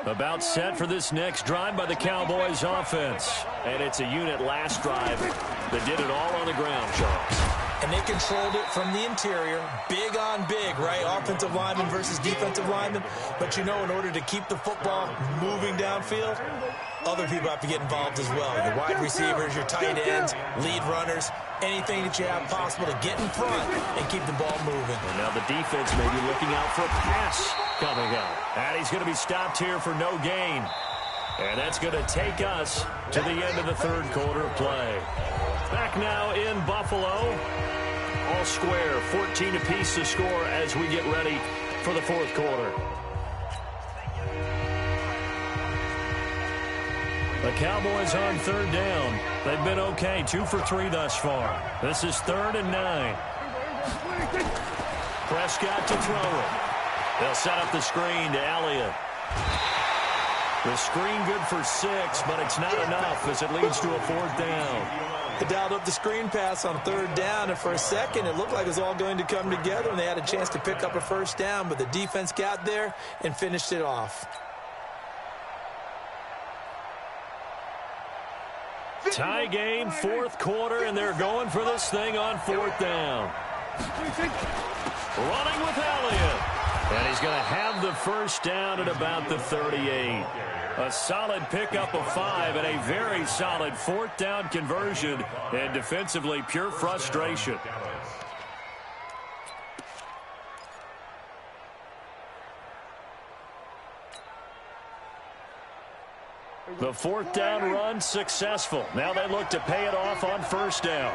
About set for this next drive by the Cowboys offense. And it's a unit last drive that did it all on the ground, Charles. And they controlled it from the interior, big on big, right? Offensive lineman versus defensive lineman. But, you know, in order to keep the football moving downfield, other people have to get involved as well. Your wide receivers, your tight ends, lead runners, anything that you have possible to get in front and keep the ball moving. And now the defense may be looking out for a pass coming out. And he's going to be stopped here for no gain. And that's going to take us to the end of the 3rd quarter play. Back now in Buffalo. All square, 14 apiece to score as we get ready for the 4th quarter. The Cowboys on 3rd down. They've been okay, 2 for 3 thus far. This is 3rd and 9. Prescott to throw it. They'll set up the screen to Elliott. The screen good for 6, but it's not enough as it leads to a 4th down. They dialed up the screen pass on 3rd down, and for a second it looked like it was all going to come together, and they had a chance to pick up a 1st down, but the defense got there and finished it off. Tie game, 4th quarter, and they're going for this thing on 4th down. Running with Elliott. And he's going to have the 1st down at about the 38. A solid pickup of 5 and a very solid 4th down conversion. And defensively, pure frustration. The 4th down run successful. Now they look to pay it off on 1st down.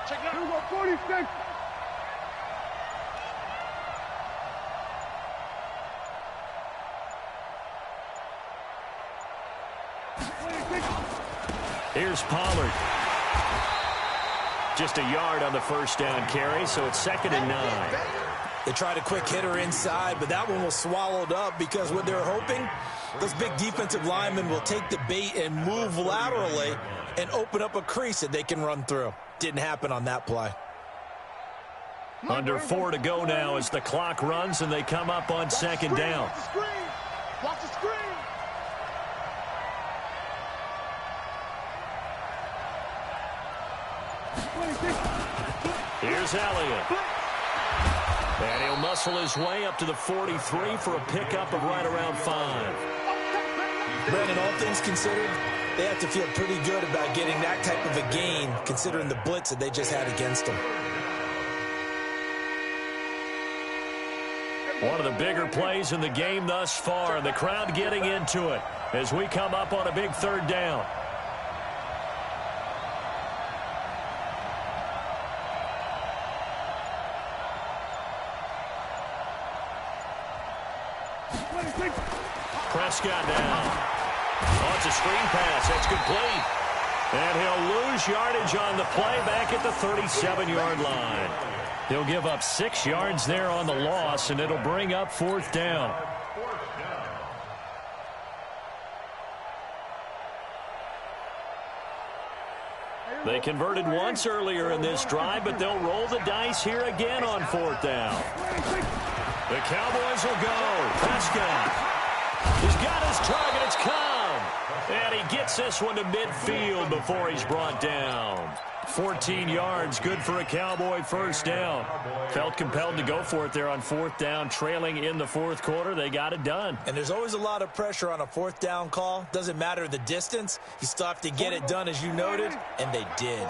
Check it out. 46. Here's Pollard. Just a yard on the 1st down carry, so it's 2nd and 9. They tried a quick hitter inside, but that one was swallowed up because what they're hoping, those big defensive linemen will take the bait and move laterally and open up a crease that they can run through. Didn't happen on that play. Under 4 to go now as the clock runs and they come up on 2nd down. Watch the screen. Here's Elliott. And he'll muscle his way up to the 43 for a pickup of right around 5. Brandon, all things considered, they have to feel pretty good about getting that type of a gain, considering the blitz that they just had against them. One of the bigger plays in the game thus far, and the crowd getting into it as we come up on a big third down. Prescott down. Oh, it's a screen pass. That's complete. And he'll lose yardage on the play back at the 37-yard line. He'll give up 6 yards there on the loss, and it'll bring up 4th down. They converted once earlier in this drive, but they'll roll the dice here again on 4th down. The Cowboys will go. Prescott. He's got his target. It's come. And he gets this one to midfield before he's brought down. 14 yards, good for a Cowboy first down. Felt compelled to go for it there on 4th down, trailing in the 4th quarter. They got it done. And there's always a lot of pressure on a 4th down call. Doesn't matter the distance. You still have to get it done, as you noted, and they did.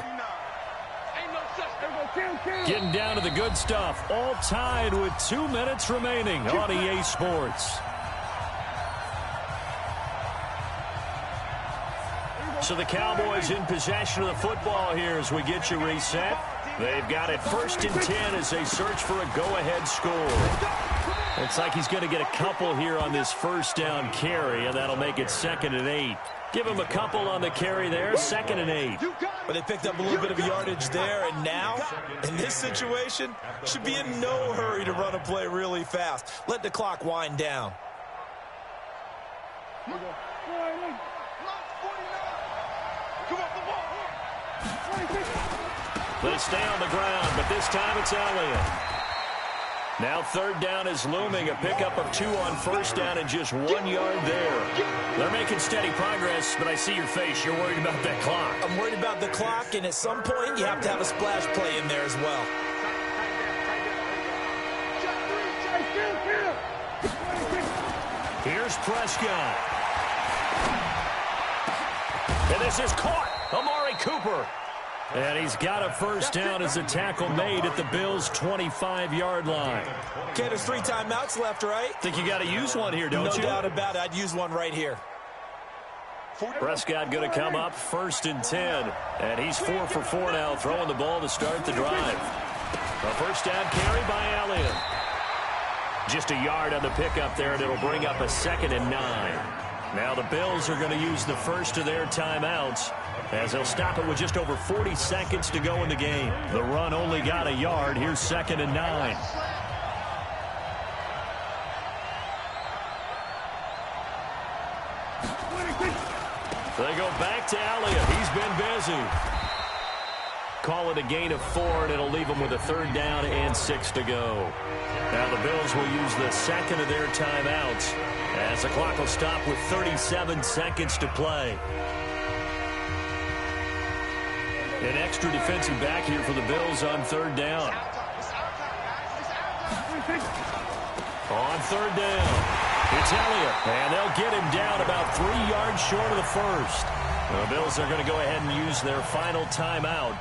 Getting down to the good stuff. All tied with 2 minutes remaining on EA Sports. So the Cowboys in possession of the football here as we get you reset. They've got it 1st and 10 as they search for a go-ahead score. Looks like he's going to get a couple here on this 1st down carry, and that'll make it 2nd and 8. Give him a couple on the carry there, 2nd and 8. But they picked up a little bit of yardage there, and now, in this situation, should be in no hurry to run a play really fast. Let the clock wind down. They stay on the ground, but this time it's Elliott. Now 3rd down is looming. A pickup of 2 on 1st down and just 1 yard there. They're making steady progress, but I see your face. You're worried about that clock. I'm worried about the clock, and at some point you have to have a splash play in there as well. Here's Prescott. And this is caught. Amari Cooper. And he's got a 1st down as a tackle made at the Bills' 25-yard line. Okay, there's 3 timeouts left, right? Think you got to use one here, don't you? No doubt about it. I'd use one right here. Prescott going to come up 1st and 10. And he's 4 for 4 now, throwing the ball to start the drive. A 1st down carry by Elliott. Just a yard on the pickup there, and it'll bring up a 2nd and 9. Now the Bills are going to use the 1st of their timeouts, as they'll stop it with just over 40 seconds to go in the game. The run only got a yard. Here's 2nd and 9. They go back to Elliott. He's been busy. Call it a gain of 4, and it'll leave them with a 3rd down and 6 to go. Now the Bills will use the 2nd of their timeouts, as the clock will stop with 37 seconds to play. An extra defensive back here for the Bills on 3rd down. On 3rd down, it's Elliott, and they'll get him down about 3 yards short of the 1st. The Bills are going to go ahead and use their final timeout,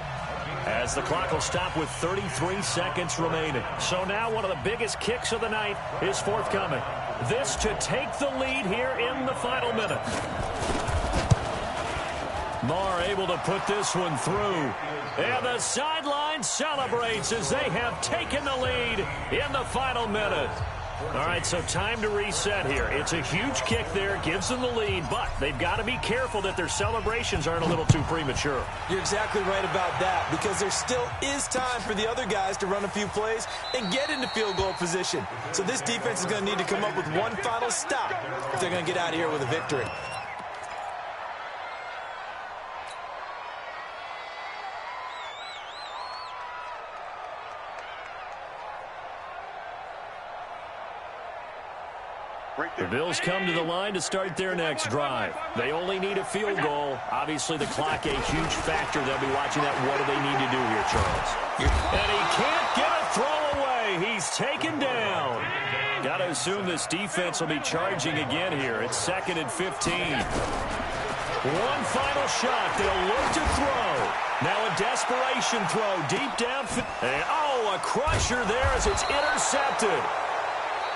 as the clock will stop with 33 seconds remaining. So now one of the biggest kicks of the night is forthcoming. This to take the lead here in the final minute. Marr able to put this one through. And the sideline celebrates as they have taken the lead in the final minute. All right, so time to reset here. It's a huge kick there, gives them the lead, but they've got to be careful that their celebrations aren't a little too premature. You're exactly right about that, because there still is time for the other guys to run a few plays and get into field goal position. So this defense is going to need to come up with one final stop if they're going to get out of here with a victory. The Bills come to the line to start their next drive. They only need a field goal. Obviously, the clock a huge factor. They'll be watching that. What do they need to do here, Charles? And he can't get a throw away. He's taken down. Got to assume this defense will be charging again here. It's 2nd and 15. One final shot. They'll look to throw. Now a desperation throw deep down. And, a crusher there as it's intercepted.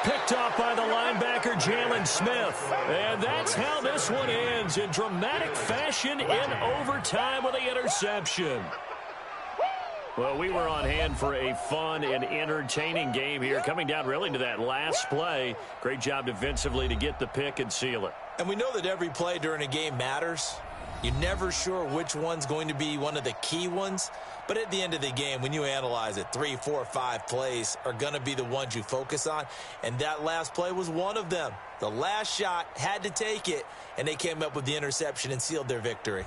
Picked off by the linebacker, Jalen Smith. And that's how this one ends, in dramatic fashion in overtime with the interception. Well, we were on hand for a fun and entertaining game here, coming down really to that last play. Great job defensively to get the pick and seal it. And we know that every play during a game matters. You're never sure which one's going to be one of the key ones. But at the end of the game, when you analyze it, 3, 4, 5 plays are going to be the ones you focus on. And that last play was one of them. The last shot had to take it, and they came up with the interception and sealed their victory.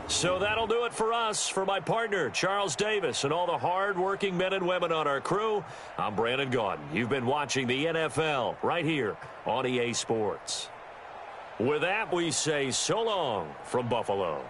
So that'll do it for us. For my partner, Charles Davis, and all the hard-working men and women on our crew, I'm Brandon Gaudin. You've been watching the NFL right here on EA Sports. With that, we say so long from Buffalo.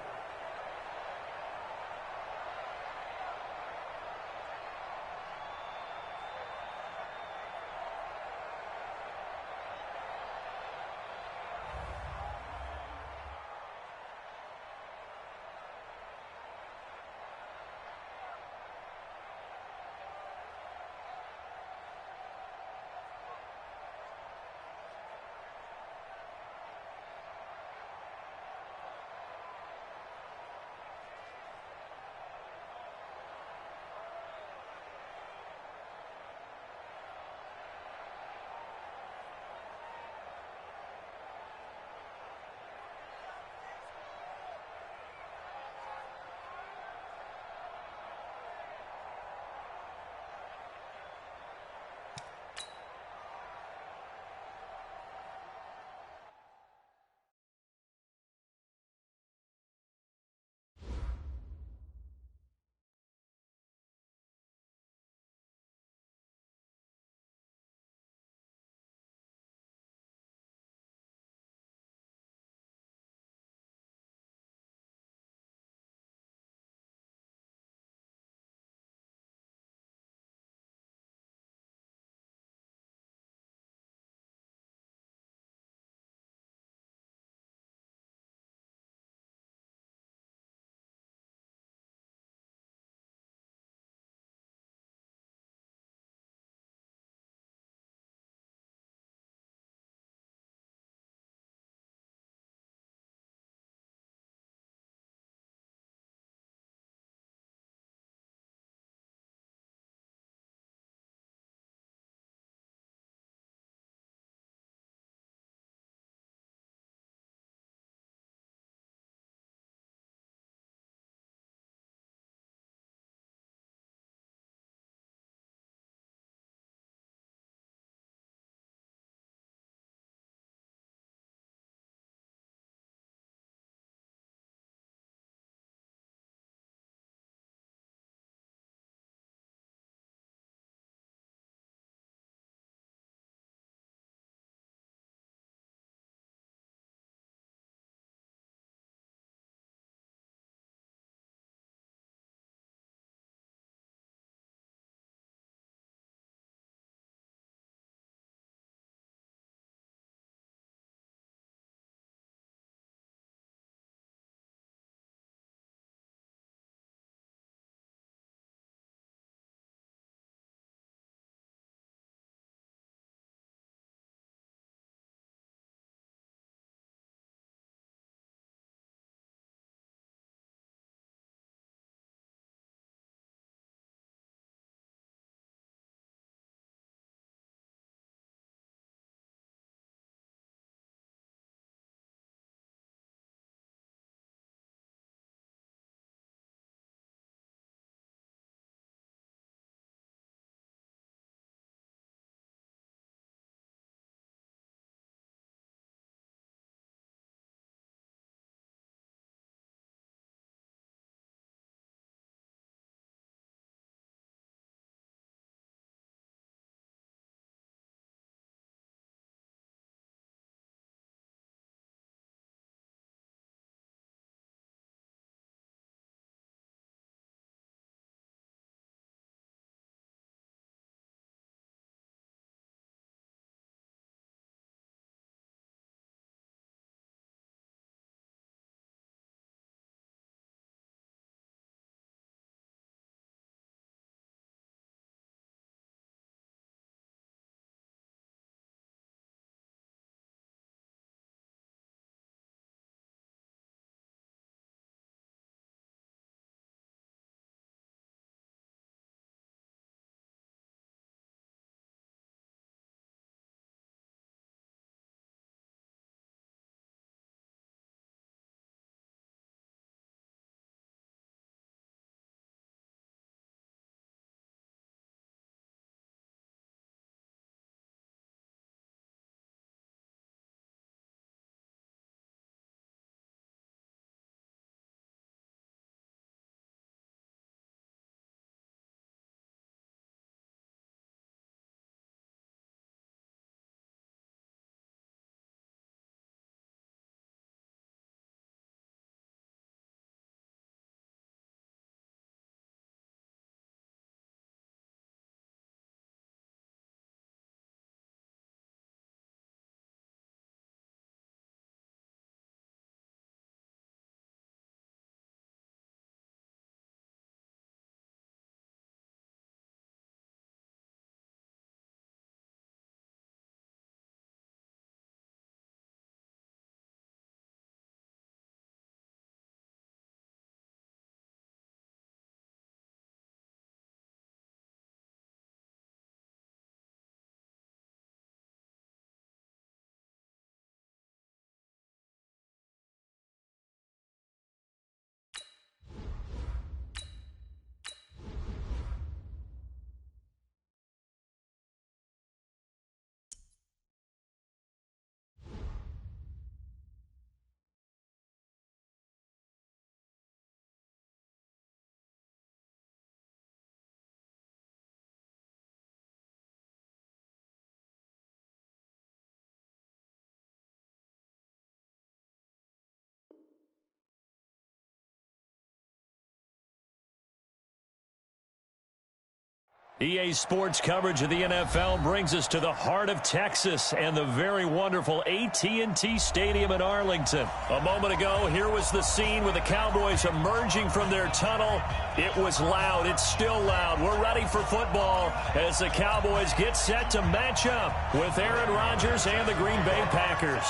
EA Sports coverage of the NFL brings us to the heart of Texas and the very wonderful AT&T Stadium in Arlington. A moment ago, here was the scene with the Cowboys emerging from their tunnel. It was loud. It's still loud. We're ready for football as the Cowboys get set to match up with Aaron Rodgers and the Green Bay Packers.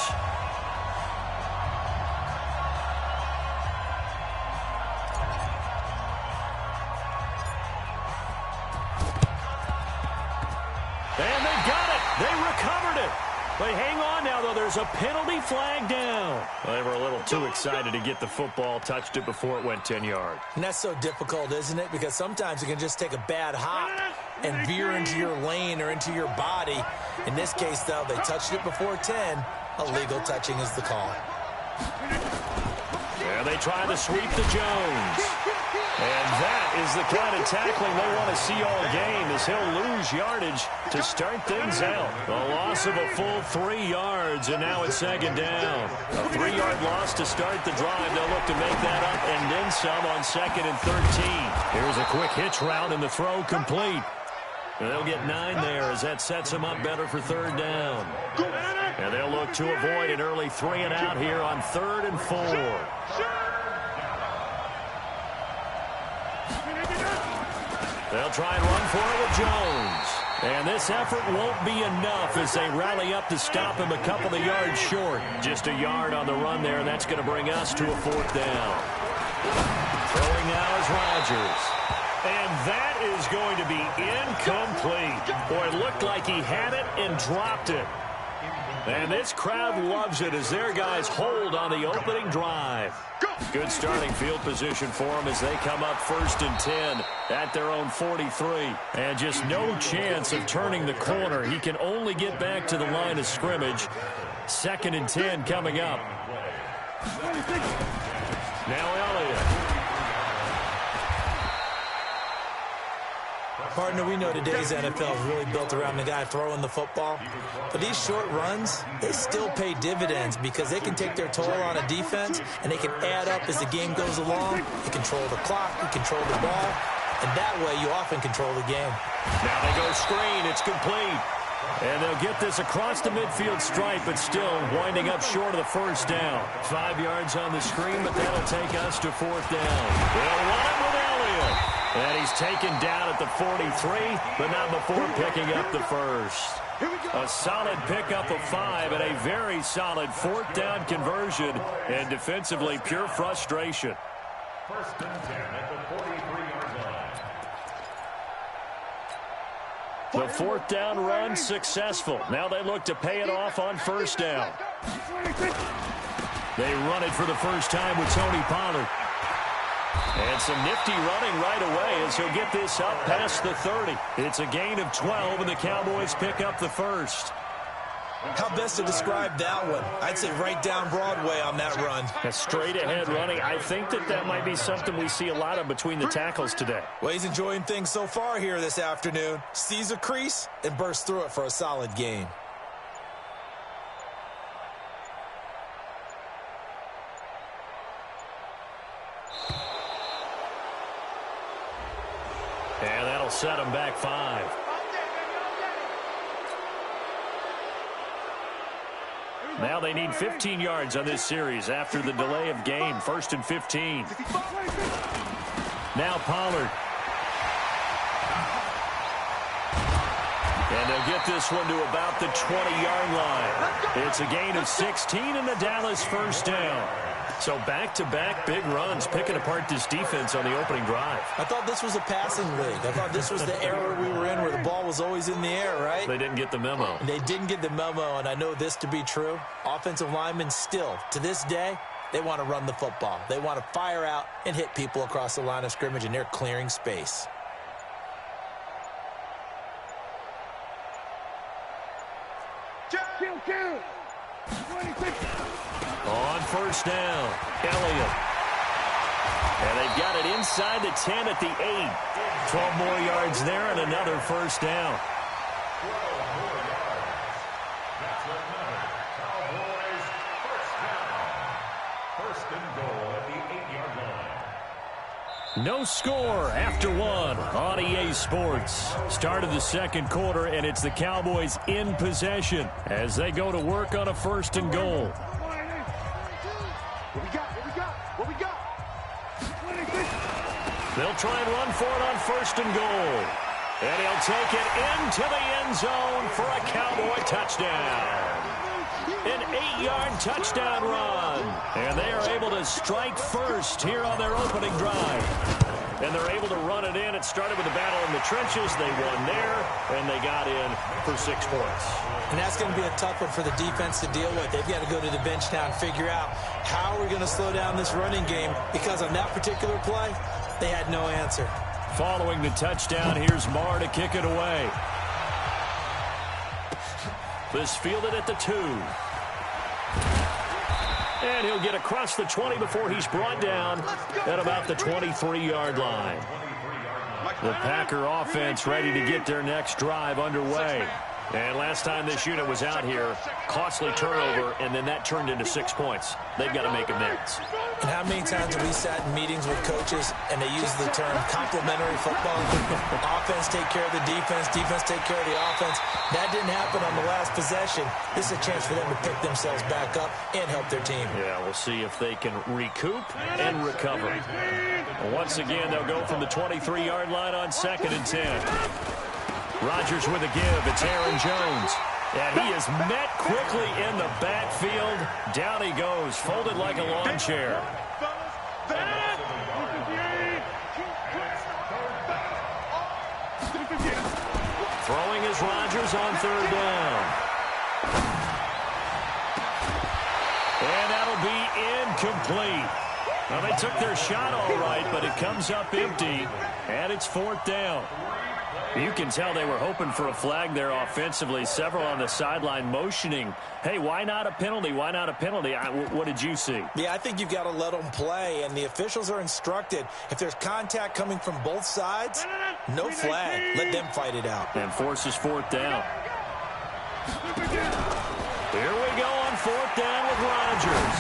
And they got it. They recovered it. But hang on now, though. There's a penalty flag down. Well, they were a little too excited to get the football, touched it before it went 10 yards. And that's so difficult, isn't it? Because sometimes you can just take a bad hop and veer into your lane or into your body. In this case, though, they touched it before 10. Illegal touching is the call. And they try to sweep to Jones. And that is the kind of tackling they want to see all game, as he'll lose yardage to start things out. A loss of a full 3 yards, and now it's second down. A 3-yard loss to start the drive. They'll look to make that up and then some on 2nd and 13. Here's a quick hitch route, and the throw complete. And they'll get 9 there as that sets them up better for 3rd down. And they'll look to avoid an early 3 and out here on 3rd and 4. They'll try and run for it with Jones. And this effort won't be enough as they rally up to stop him a couple of yards short. Just a yard on the run there, and that's going to bring us to a 4th down. Throwing now is Rodgers. And that is going to be incomplete. Boy, it looked like he had it and dropped it. And this crowd loves it as their guys hold on the opening drive. Good starting field position for them as they come up 1st and 10 at their own 43. And just no chance of turning the corner. He can only get back to the line of scrimmage. 2nd and 10 coming up. Now Elliott. Partner, we know today's NFL is really built around the guy throwing the football. But these short runs, they still pay dividends because they can take their toll on a defense and they can add up as the game goes along. You control the clock, you control the ball, and that way you often control the game. Now they go screen. It's complete. And they'll get this across the midfield stripe, but still winding up short of the 1st down. 5 yards on the screen, but that'll take us to 4th down. They'll run it with Elliott. And he's taken down at the 43, but not before picking up the 1st. A solid pickup of 5 and a very solid 4th down conversion. And defensively, pure frustration. 1st and 10 at the 43-yard line. The 4th down run successful. Now they look to pay it off on 1st down. They run it for the first time with Tony Pollard. And some nifty running right away as he'll get this up past the 30. It's a gain of 12, and the Cowboys pick up the 1st. How best to describe that one? I'd say right down Broadway on that run. A straight-ahead running. I think that might be something we see a lot of between the tackles today. Well, he's enjoying things so far here this afternoon. Sees a crease and bursts through it for a solid gain. And that'll set him back 5. Now they need 15 yards on this series after the delay of game. 1st and 15. Now Pollard. And they'll get this one to about the 20-yard line. It's a gain of 16 and the Dallas 1st down. So back-to-back big runs picking apart this defense on the opening drive. I thought this was a passing league. I thought this was the era we were in where the ball was always in the air, right? They didn't get the memo. They didn't get the memo, and I know this to be true. Offensive linemen still, to this day, they want to run the football. They want to fire out and hit people across the line of scrimmage, and they're clearing space. On 1st down, Elliott. And they've got it inside the 10 at the 8. 12 more yards there and another 1st down. 12 more yards. That's another Cowboys 1st down. 1st and goal at the 8-yard line. No score after one on EA Sports. Start of the second quarter, and it's the Cowboys in possession as they go to work on a 1st and goal. What we got? They'll try and run for it on 1st and goal. And he'll take it into the end zone for a Cowboy touchdown. An 8-yard touchdown run. And they are able to strike first here on their opening drive. And they're able to run it in. It started with a battle in the trenches. They won there, and they got in for 6 points. And that's going to be a tough one for the defense to deal with. They've got to go to the bench now and figure out how we're going to slow down this running game, because on that particular play, they had no answer. Following the touchdown, here's Marr to kick it away. This fielded at the 2. And he'll get across the 20 before he's brought down at about the 23-yard line. The Packer offense ready to get their next drive underway. And last time this unit was out here, costly turnover, and then that turned into 6 points. They've got to make amends. And how many times have we sat in meetings with coaches and they use the term complementary football? Offense take care of the defense, defense take care of the offense. That didn't happen on the last possession. This is a chance for them to pick themselves back up and help their team. Yeah, we'll see if they can recoup and recover. Once again, they'll go from the 23-yard line on 2nd and 10. Rodgers with a give. It's Aaron Jones. And he is met quickly in the backfield. Down he goes, folded like a lawn chair. Throwing is Rodgers on 3rd down. And that'll be incomplete. Well, they took their shot all right, but it comes up empty, and it's 4th down. You can tell they were hoping for a flag there offensively. Several on the sideline motioning, hey, why not a penalty? Why not a penalty? What did you see? Yeah, I think you've got to let them play, and the officials are instructed. If there's contact coming from both sides, no flag. Let them fight it out. And forces 4th down. Here we go on 4th down with Rodgers.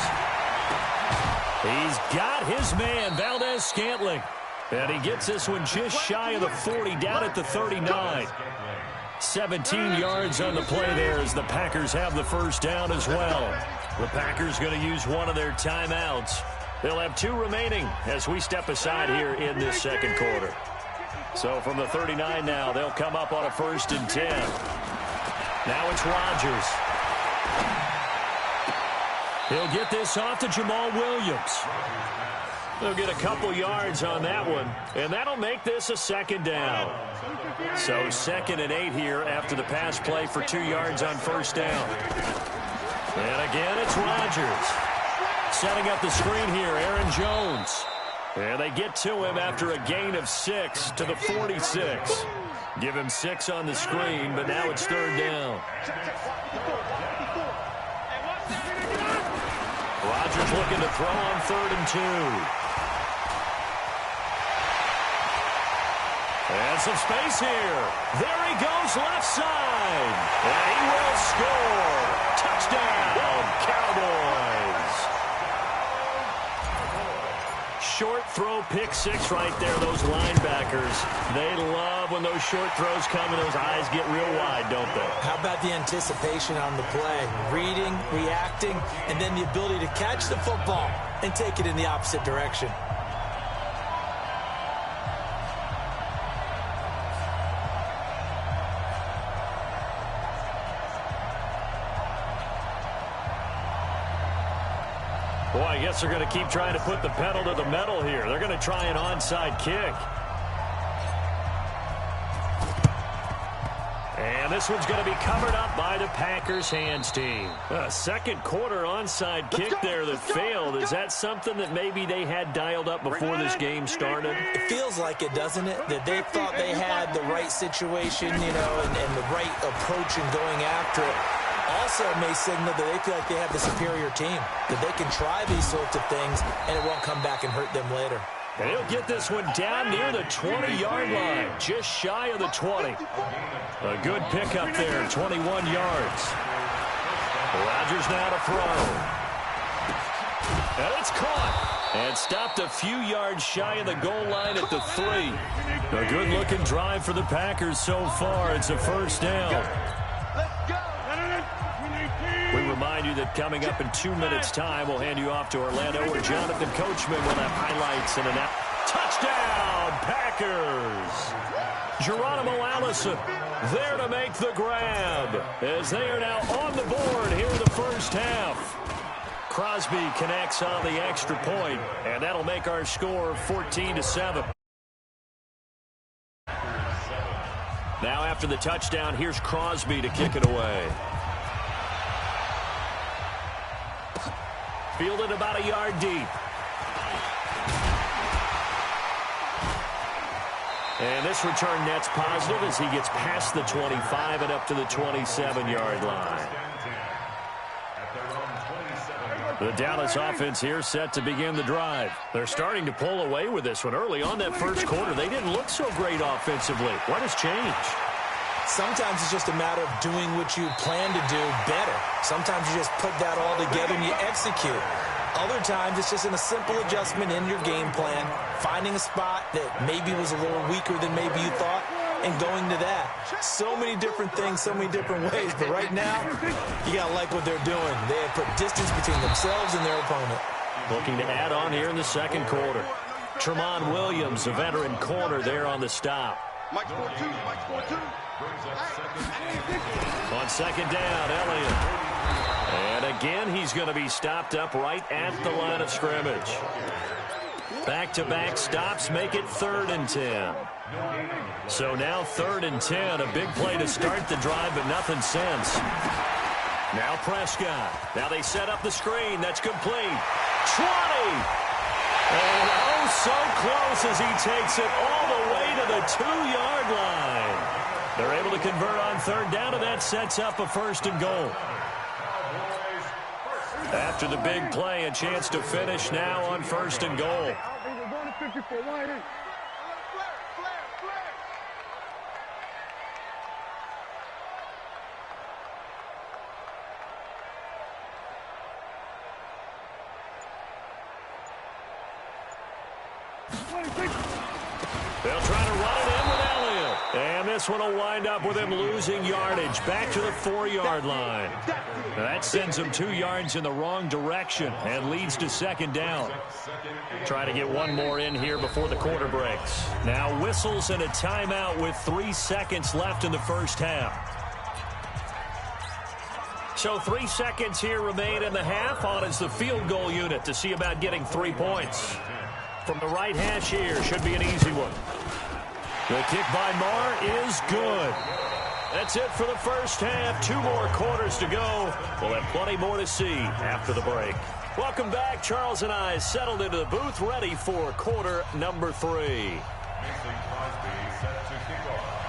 He's got his man, Valdez-Scantling. And he gets this one just shy of the 40, down at the 39. 17 yards on the play there as the Packers have the 1st down as well. The Packers going to use one of their timeouts. They'll have 2 remaining as we step aside here in this second quarter. So from the 39 now, they'll come up on a 1st and 10. Now it's Rodgers. He'll get this off to Jamal Williams. They'll get a couple yards on that one, and that'll make this a 2nd down. So 2nd and 8 here after the pass play for 2 yards on 1st down. And again, it's Rodgers. Setting up the screen here, Aaron Jones. And they get to him after a gain of 6 to the 46. Give him 6 on the screen, but now it's 3rd down. Rodgers looking to throw on 3rd and 2. And some space here. There he goes left side. And he will score. Touchdown, Cowboys. Short throw, pick 6 right there, those linebackers. They love when those short throws come and those eyes get real wide, don't they? How about the anticipation on the play? Reading, reacting, and then the ability to catch the football and take it in the opposite direction. Boy, I guess they're going to keep trying to put the pedal to the metal here. They're going to try an onside kick. And this one's going to be covered up by the Packers hands team. A second quarter onside kick there that failed. Is that something that maybe they had dialed up before this game started? It feels like it, doesn't it? That they thought they had the right situation, you know, and the right approach in going after it. Also may signal that they feel like they have the superior team, that they can try these sorts of things and it won't come back and hurt them later. And he'll get this one down near the 20-yard line, just shy of the 20. A good pickup there, 21 yards. Rodgers now to throw. And it's caught. And stopped a few yards shy of the goal line at the 3. A good-looking drive for the Packers so far. It's a first down. We remind you that coming up in 2 minutes' time, we'll hand you off to Orlando, where Jonathan Coachman will have highlights and an touchdown, Packers. Geronimo Allison there to make the grab as they are now on the board here in the first half. Crosby connects on the extra point, and that'll make our score 14-7. Now after the touchdown, here's Crosby to kick it away. Fielded about a yard deep. And this return net's positive as he gets past the 25 and up to the 27-yard line. The Dallas offense here set to begin the drive. They're starting to pull away with this one. Early on that first quarter, they didn't look so great offensively. What has changed? Sometimes it's just a matter of doing what you plan to do better. Sometimes you just put that all together and you execute. Other times it's just in a simple adjustment in your game plan, finding a spot that maybe was a little weaker than maybe you thought, and going to that. So many different things, so many different ways. But right now, you got to like what they're doing. They have put distance between themselves and their opponent. Looking to add on here in the second quarter. Tremont Williams, a veteran corner there on the stop. Mike's 4-2. Mike's 4-2. On second down, Elliott. And again, he's going to be stopped up right at the line of scrimmage. Back-to-back stops make it 3rd and 10. So now 3rd and 10, a big play to start the drive, but nothing since. Now Prescott. Now they set up the screen. That's complete. 20. And oh, so close as he takes it all the way to the 2-yard line. They're able to convert on 3rd down, and that sets up a 1st and goal. After the big play, a chance to finish now on 1st and goal. They'll try to run it in with Elliott. And this one will wind up with him losing yardage back to the 4-yard line. That sends him 2 yards in the wrong direction and leads to 2nd down. Try to get one more in here before the quarter breaks. Now whistles and a timeout with 3 seconds left in the first half. So 3 seconds here remain in the half. On is the field goal unit to see about getting 3 points. From the right hash here, should be an easy one. The kick by Marr is good. That's it for the first half. 2 more quarters to go. We'll have plenty more to see after the break. Welcome back. Charles and I settled into the booth, ready for quarter number 3.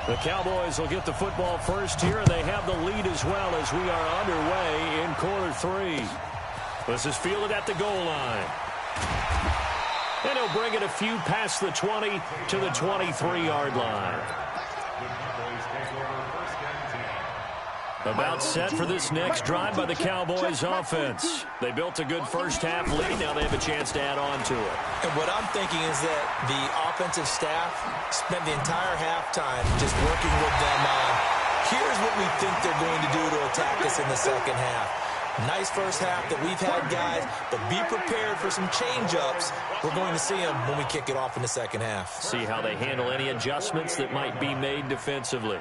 The Cowboys will get the football first here, and they have the lead as well as we are underway in quarter 3. This is fielded at the goal line. And he'll bring it a few past the 20 to the 23-yard line. About set for this next drive by the Cowboys offense. They built a good first half lead. Now they have a chance to add on to it. And what I'm thinking is that the offensive staff spent the entire halftime just working with them on, here's what we think they're going to do to attack us in the second half. Nice first half that we've had, guys, but be prepared for some change-ups. We're going to see them when we kick it off in the second half. See how they handle any adjustments that might be made defensively.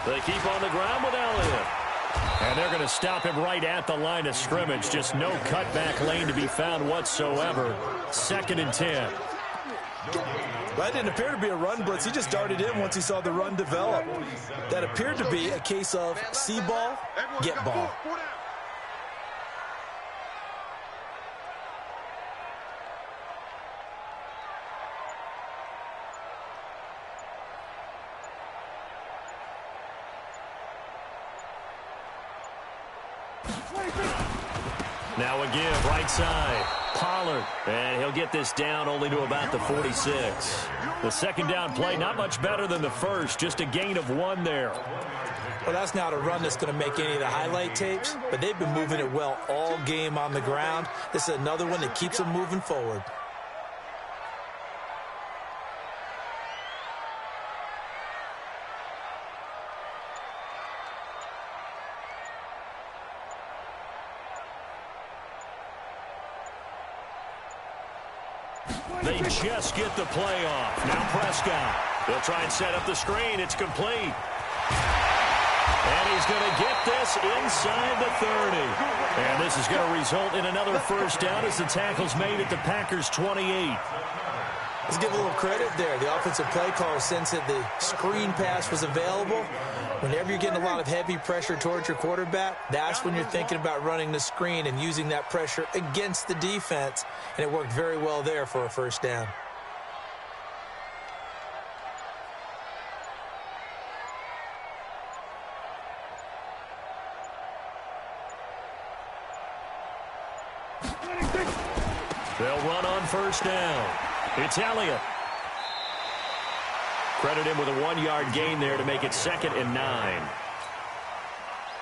They keep on the ground with Elliott. And they're going to stop him right at the line of scrimmage. Just no cutback lane to be found whatsoever. 2nd and 10. That didn't appear to be a run blitz. He just darted in once he saw the run develop. That appeared to be a case of see ball, get ball. Now again, right side. Pollard. And he'll get this down only to about the 46. The second down play, not much better than the first. Just a gain of 1 there. Well, that's not a run that's going to make any of the highlight tapes, but they've been moving it well all game on the ground. This is another one that keeps them moving forward. They just get the play off. Now Prescott. They'll try and set up the screen. It's complete. And he's going to get this inside the 30. And this is going to result in another first down as the tackle's made at the Packers' 28. Let's give a little credit there. The offensive play caller sensed that the screen pass was available. Whenever you're getting a lot of heavy pressure towards your quarterback, that's when you're thinking about running the screen and using that pressure against the defense. And it worked very well there for a first down. They'll run on first down. It's Elliott. Credit him with a 1-yard gain there to make it 2nd and 9.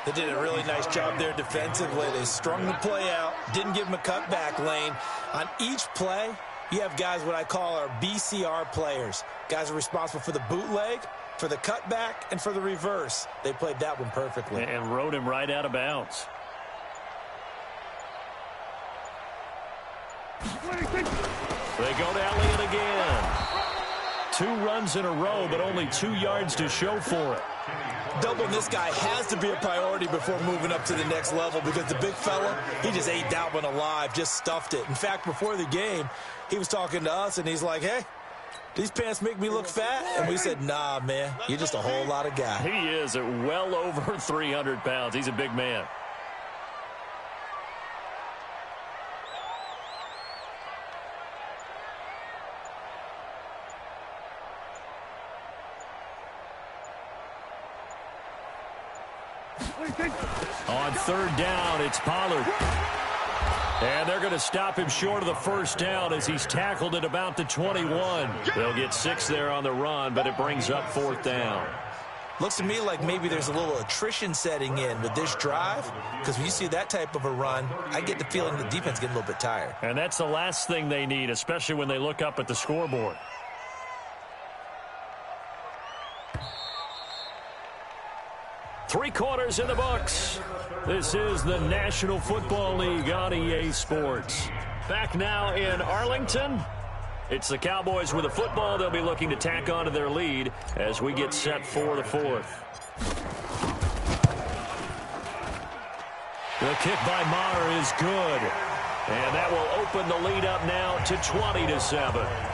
They did a really nice job there defensively. They strung the play out, didn't give him a cutback lane. On each play, you have guys what I call our BCR players. Guys are responsible for the bootleg, for the cutback, and for the reverse. They played that one perfectly. And rode him right out of bounds. They go to Elliott again. 2 runs in a row, but only 2 yards to show for it. Doubling this guy has to be a priority before moving up to the next level because the big fella, he just ate that one alive, just stuffed it. In fact, before the game, he was talking to us, and he's like, hey, these pants make me look fat? And we said, nah, man, you're just a whole lot of guy. He is at well over 300 pounds. He's a big man. On 3rd down, it's Pollard. And they're going to stop him short of the first down as he's tackled at about the 21. They'll get 6 there on the run, but it brings up 4th down. Looks to me like maybe there's a little attrition setting in with this drive, because when you see that type of a run, I get the feeling the defense getting a little bit tired. And that's the last thing they need, especially when they look up at the scoreboard. Three quarters in the books. This is the National Football League on EA Sports. Back now in Arlington. It's the Cowboys with a football. They'll be looking to tack on to their lead as we get set for the 4th. The kick by Maher is good. And that will open the lead up now to 20-7.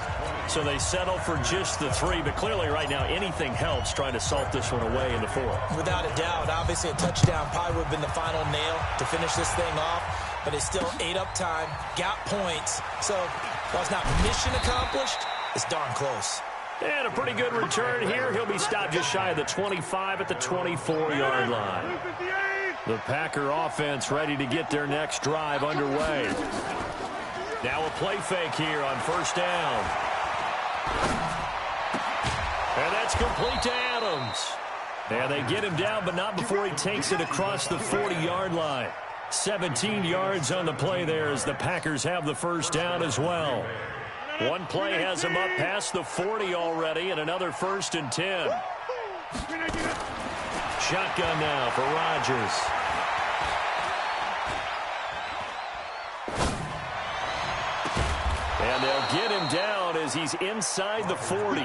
So they settle for just the 3, but clearly right now anything helps trying to salt this one away in the 4th. Without a doubt, obviously a touchdown probably would have been the final nail to finish this thing off, but it's still ate up time, got points. So while it's not mission accomplished, it's darn close. And a pretty good return here. He'll be stopped just shy of the 25 at the 24-yard line. The Packer offense ready to get their next drive underway. Now a play fake here on first down. And that's complete to Adams. And they get him down, but not before he takes it across the 40-yard line. 17 yards on the play there as the Packers have the first down as well. One play has him up past the 40 already, and another 1st and 10. Shotgun now for Rodgers. And they'll get him down as he's inside the 40.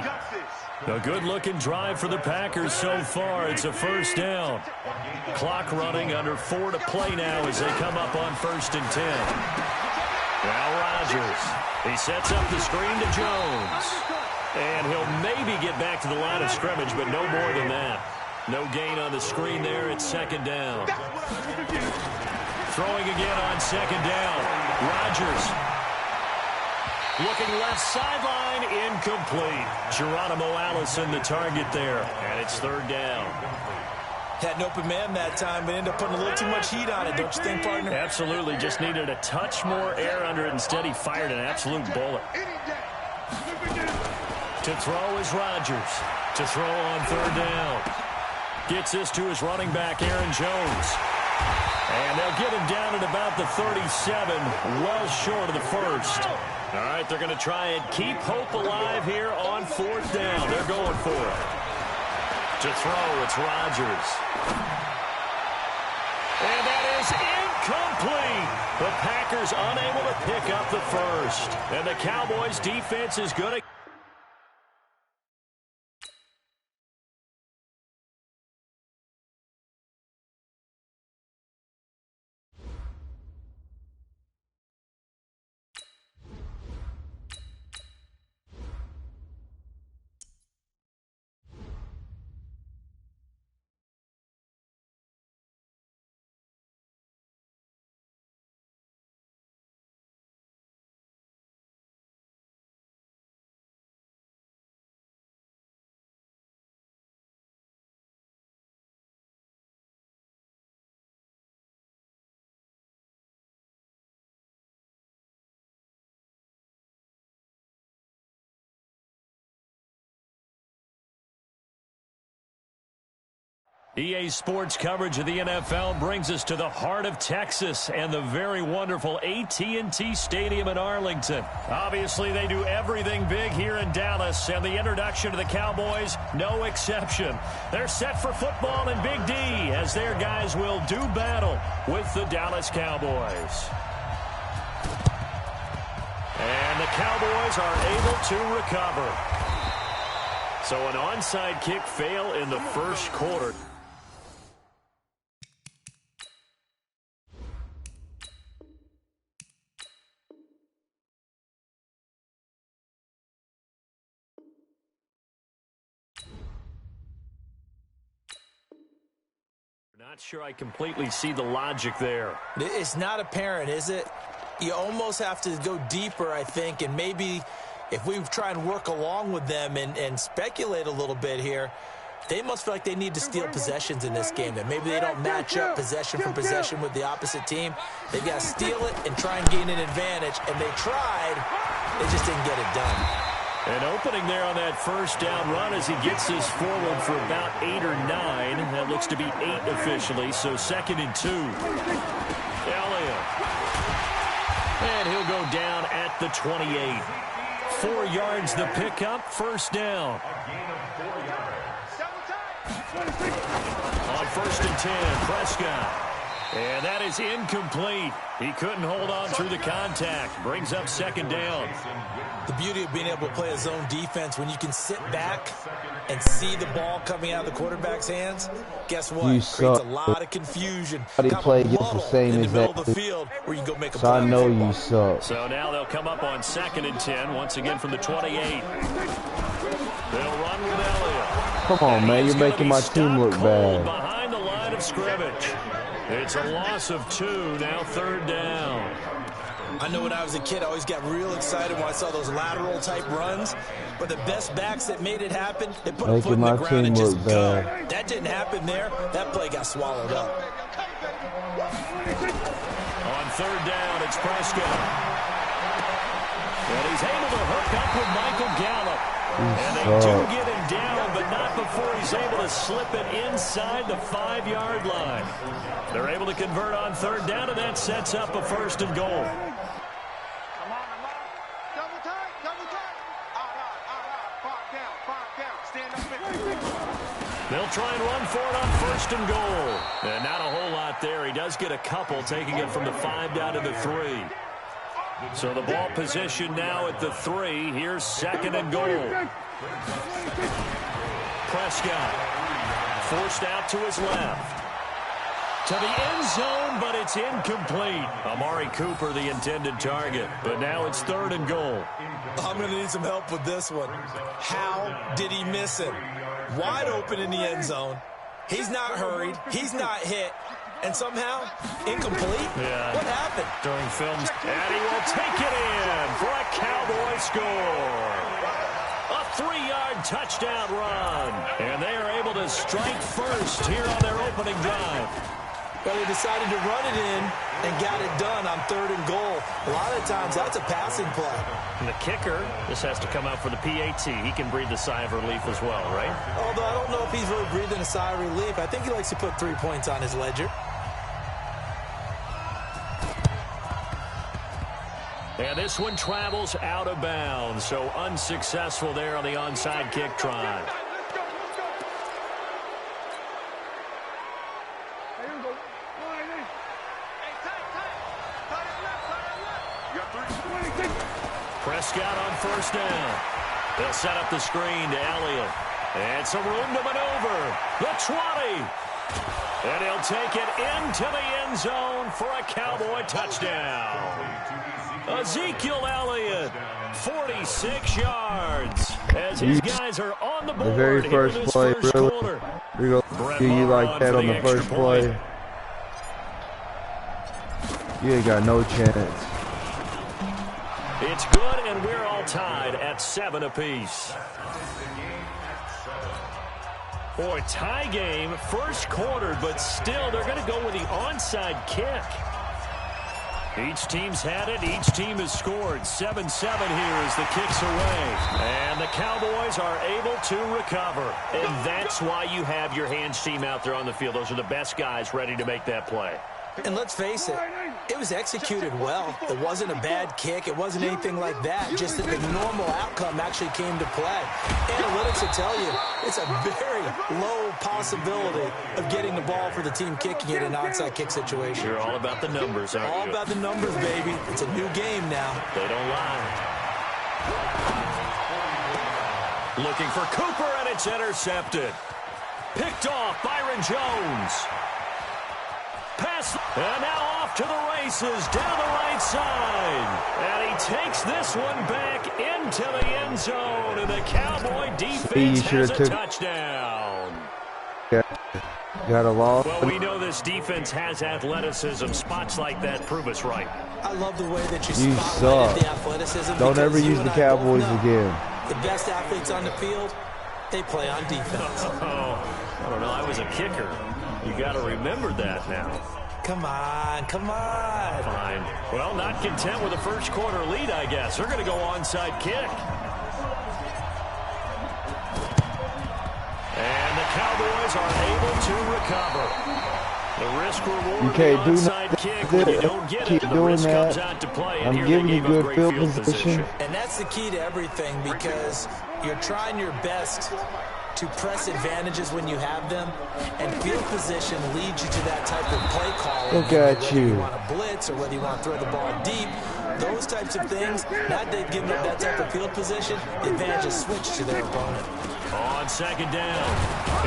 A good-looking drive for the Packers so far. It's a first down. Clock running, under 4 to play now as they come up on 1st and 10. Now Rodgers. He sets up the screen to Jones. And he'll maybe get back to the line of scrimmage, but no more than that. No gain on the screen there. It's 2nd down. Throwing again on 2nd down. Rodgers. Looking left sideline, incomplete. Geronimo Allison the target there, and it's 3rd down. Had an open man that time, but ended up putting a little too much heat on it, don't you think, partner? Absolutely. Just needed a touch more air under it. Instead, he fired an absolute bullet. To throw is Rodgers. To throw on third down. Gets this to his running back, Aaron Jones. And they'll get him down at about the 37, well short of the first. All right, they're going to try and keep hope alive here on fourth down. They're going for it. To throw, it's Rodgers. And that is incomplete. The Packers unable to pick up the first. And the Cowboys' defense is good. EA Sports coverage of the NFL brings us to the heart of Texas and the very wonderful AT&T Stadium in Arlington. Obviously, they do everything big here in Dallas, and the introduction to the Cowboys, no exception. They're set for football in Big D as their guys will do battle with the Dallas Cowboys. And the Cowboys are able to recover. So an onside kick fail in the first quarter. Not sure I completely see the logic there. It's not apparent, is it? You almost have to go deeper, I think, and maybe if we try and work along with them and speculate a little bit here, they must feel like they need to steal possessions in this game, that maybe they don't match up possession for possession with the opposite team. They've got to steal it and try and gain an advantage, and they tried. They just didn't get it done. An opening there on that first down run as he gets this forward for about 8 or 9. That looks to be 8 officially, so 2nd and 2. Elliott. And he'll go down at the 28. 4 yards the pickup, first down. On 1st and 10, Prescott. And that is incomplete. He couldn't hold on through the contact. Brings up 2nd down. The beauty of being able to play a zone defense, when you can sit back and see the ball coming out of the quarterback's hands, guess what? It creates a lot of confusion. They play against the same in the middle exact of the field where you can go make a so play. I know you suck. So now they'll come up on 2nd and 10, once again from the 28. They'll run with Elliott. Come on, man. You're making my team look bad. Behind the line of scrimmage. It's a loss of 2, now 3rd down. I know when I was a kid, I always got real excited when I saw those lateral-type runs. But the best backs that made it happen, they put a foot in the ground and just go. That didn't happen there. That play got swallowed up. On 3rd down, it's Prescott. And he's able to hook up with Michael Gallup. And they do get him down, but not before he's able to slip it inside the 5-yard line. They're able to convert on 3rd down, and that sets up a 1st and goal. Come on. Double tight. Out. 5 down. Stand up. They'll try and run for it on 1st and goal. And not a whole lot there. He does get a couple, taking it from the 5 down to the 3. So the ball position now at the 3. Here's 2nd and goal. Prescott forced out to his left. To the end zone, but it's incomplete. Amari Cooper, the intended target. But now it's 3rd and goal. I'm going to need some help with this one. How did he miss it? Wide open in the end zone. He's not hurried. He's not hit. And somehow, incomplete? Yeah. What happened? During films. And he will take it in for a Cowboy score. A 3-yard touchdown run. And they are able to strike first here on their opening drive. Well, they decided to run it in and got it done on 3rd and goal. A lot of times, that's a passing play. And the kicker, this has to come out for the PAT. He can breathe a sigh of relief as well, right? Although I don't know if he's really breathing a sigh of relief. I think he likes to put 3 points on his ledger. And this one travels out of bounds, so unsuccessful there on the onside kick try. Prescott on 1st down. They'll set up the screen to Elliott. And some room to maneuver. The 20. And he'll take it into the end zone for a Cowboy touchdown. Ezekiel Elliott, 46 yards. As his guys are on the board. The very first play, really? We're going to do you like that on the first play? You ain't got no chance. It's good, and we're all tied at 7 apiece. Boy, tie game, first quarter, but still they're going to go with the onside kick. Each team's had it. Each team has scored. 7-7 here as the kick's away. And the Cowboys are able to recover. And that's why you have your hands team out there on the field. Those are the best guys ready to make that play. And let's face it, it was executed well. It wasn't a bad kick. It wasn't anything like that. Just that the normal outcome actually came to play. Analytics will tell you it's a very low possibility of getting the ball for the team kicking it in an onside kick situation. You're all about the numbers, aren't you? All about the numbers, baby. It's a new game now. They don't lie. Looking for Cooper, and it's intercepted. Picked off Byron Jones. Pass, and now off to the races down the right side. And he takes this one back into the end zone, and the Cowboy defense has a touchdown. Got a loss. Well, we know this defense has athleticism. Spots like that prove us right. I love the way that you spotlighted the athleticism. Don't ever use the Cowboys again. The best athletes on the field, they play on defense. I don't know. I was a kicker. You got to remember that now. Come on, come on. Fine. Well, not content with a first quarter lead, I guess. They're going to go onside kick. And the Cowboys are able to recover. The risk reward you can't do onside kick when you don't get keep it. The doing risk that. comes out to play. And I'm here giving they you gave up good great field position. And that's the key to everything, because you're trying your best to press advantages when you have them, and field position leads you to that type of play calling. Look at whether you. You want to blitz or whether you want to throw the ball deep. Those types of things, now that they've given up that type of field position, the advantage is switched to their opponent. On second down,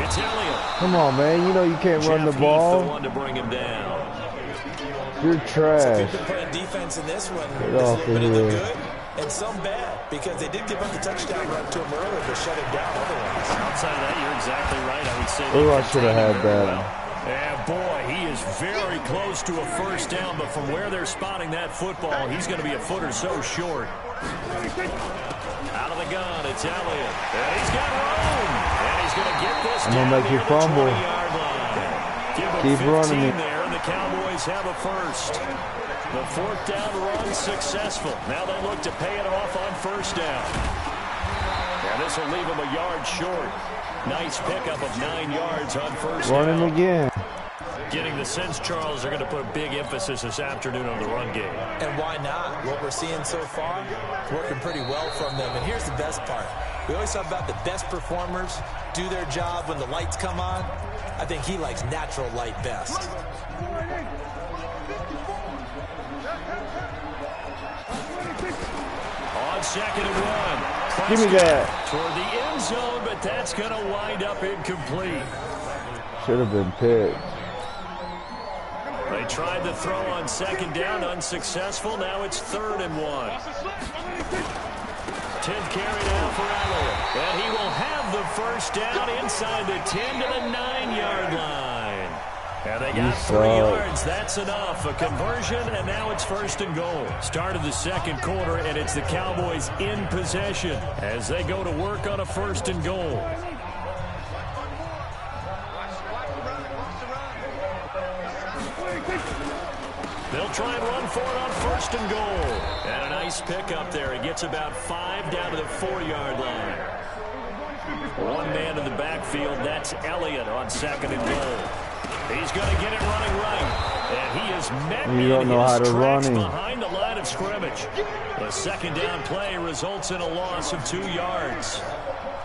it's Elliott. Come on, man. You know you can't run the ball. The one to bring him down. You're trash. Some people playing defense in this one. Get off of But here. they're good, and some bad, because they did give up the touchdown run to him earlier to shut him down otherwise. Outside of that, you're exactly right. I would say Oh, I should have had that. Yeah, boy, he is very close to a first down, but from where they're spotting that football, he's going to be a foot or so short. Out of the gun, it's Elliott. And he's got room. And he's going to get this I'm gonna make you fumble. Keep running it. There, and the Cowboys have a first. The fourth down run successful. Now they look to pay it off on first down. And this will leave him a yard short. Nice pickup of 9 yards on first down. Running again. Getting the sense, Charles, they're going to put a big emphasis this afternoon on the run game. And why not? What we're seeing so far, working pretty well from them. And here's the best part. We always talk about the best performers do their job when the lights come on. I think he likes natural light best. On second and one. Give me that. Toward the end zone, but that's going to wind up incomplete. Should have been picked. They tried to throw on second down, unsuccessful. Now it's 3rd and 1. 10th carry now for Elliott. And he will have the first down inside the 10 to the 9-yard line. And they got 3 yards. That's enough. A conversion, and now it's 1st and goal. Start of the second quarter, and it's the Cowboys in possession as they go to work on a 1st and goal. They'll try and run for it on 1st and goal. And a nice pickup there. He gets about 5 down to the 4-yard line. One man in the backfield. That's Elliott on 2nd and goal. He's going to get it running right. And he is met in his tracks behind the line of scrimmage. The 2nd down play results in a loss of 2 yards.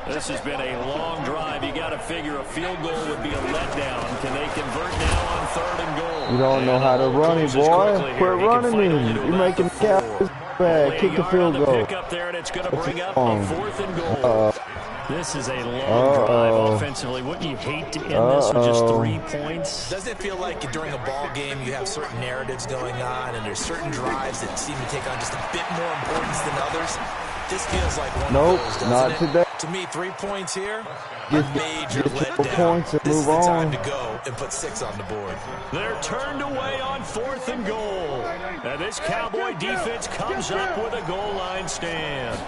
This has been a long drive. You got to figure a field goal would be a letdown. Can they convert now on 3rd and goal? You don't know how to run it, boy. Quit running me. You're making the Cowboys bad. Kick the field goal. Pick up there, and it's going to bring up a 4th and goal. This is a long drive offensively. Wouldn't you hate to end this with just 3 points? Doesn't it feel like during a ball game you have certain narratives going on, and there's certain drives that seem to take on just a bit more importance than others? This feels like one of those, doesn't not it? today. To me, 3 points here, get major letdown. points and This move is the time on. to go and put 6 on the board. They're turned away on 4th and goal. And this Cowboy defense comes up with a goal line stand.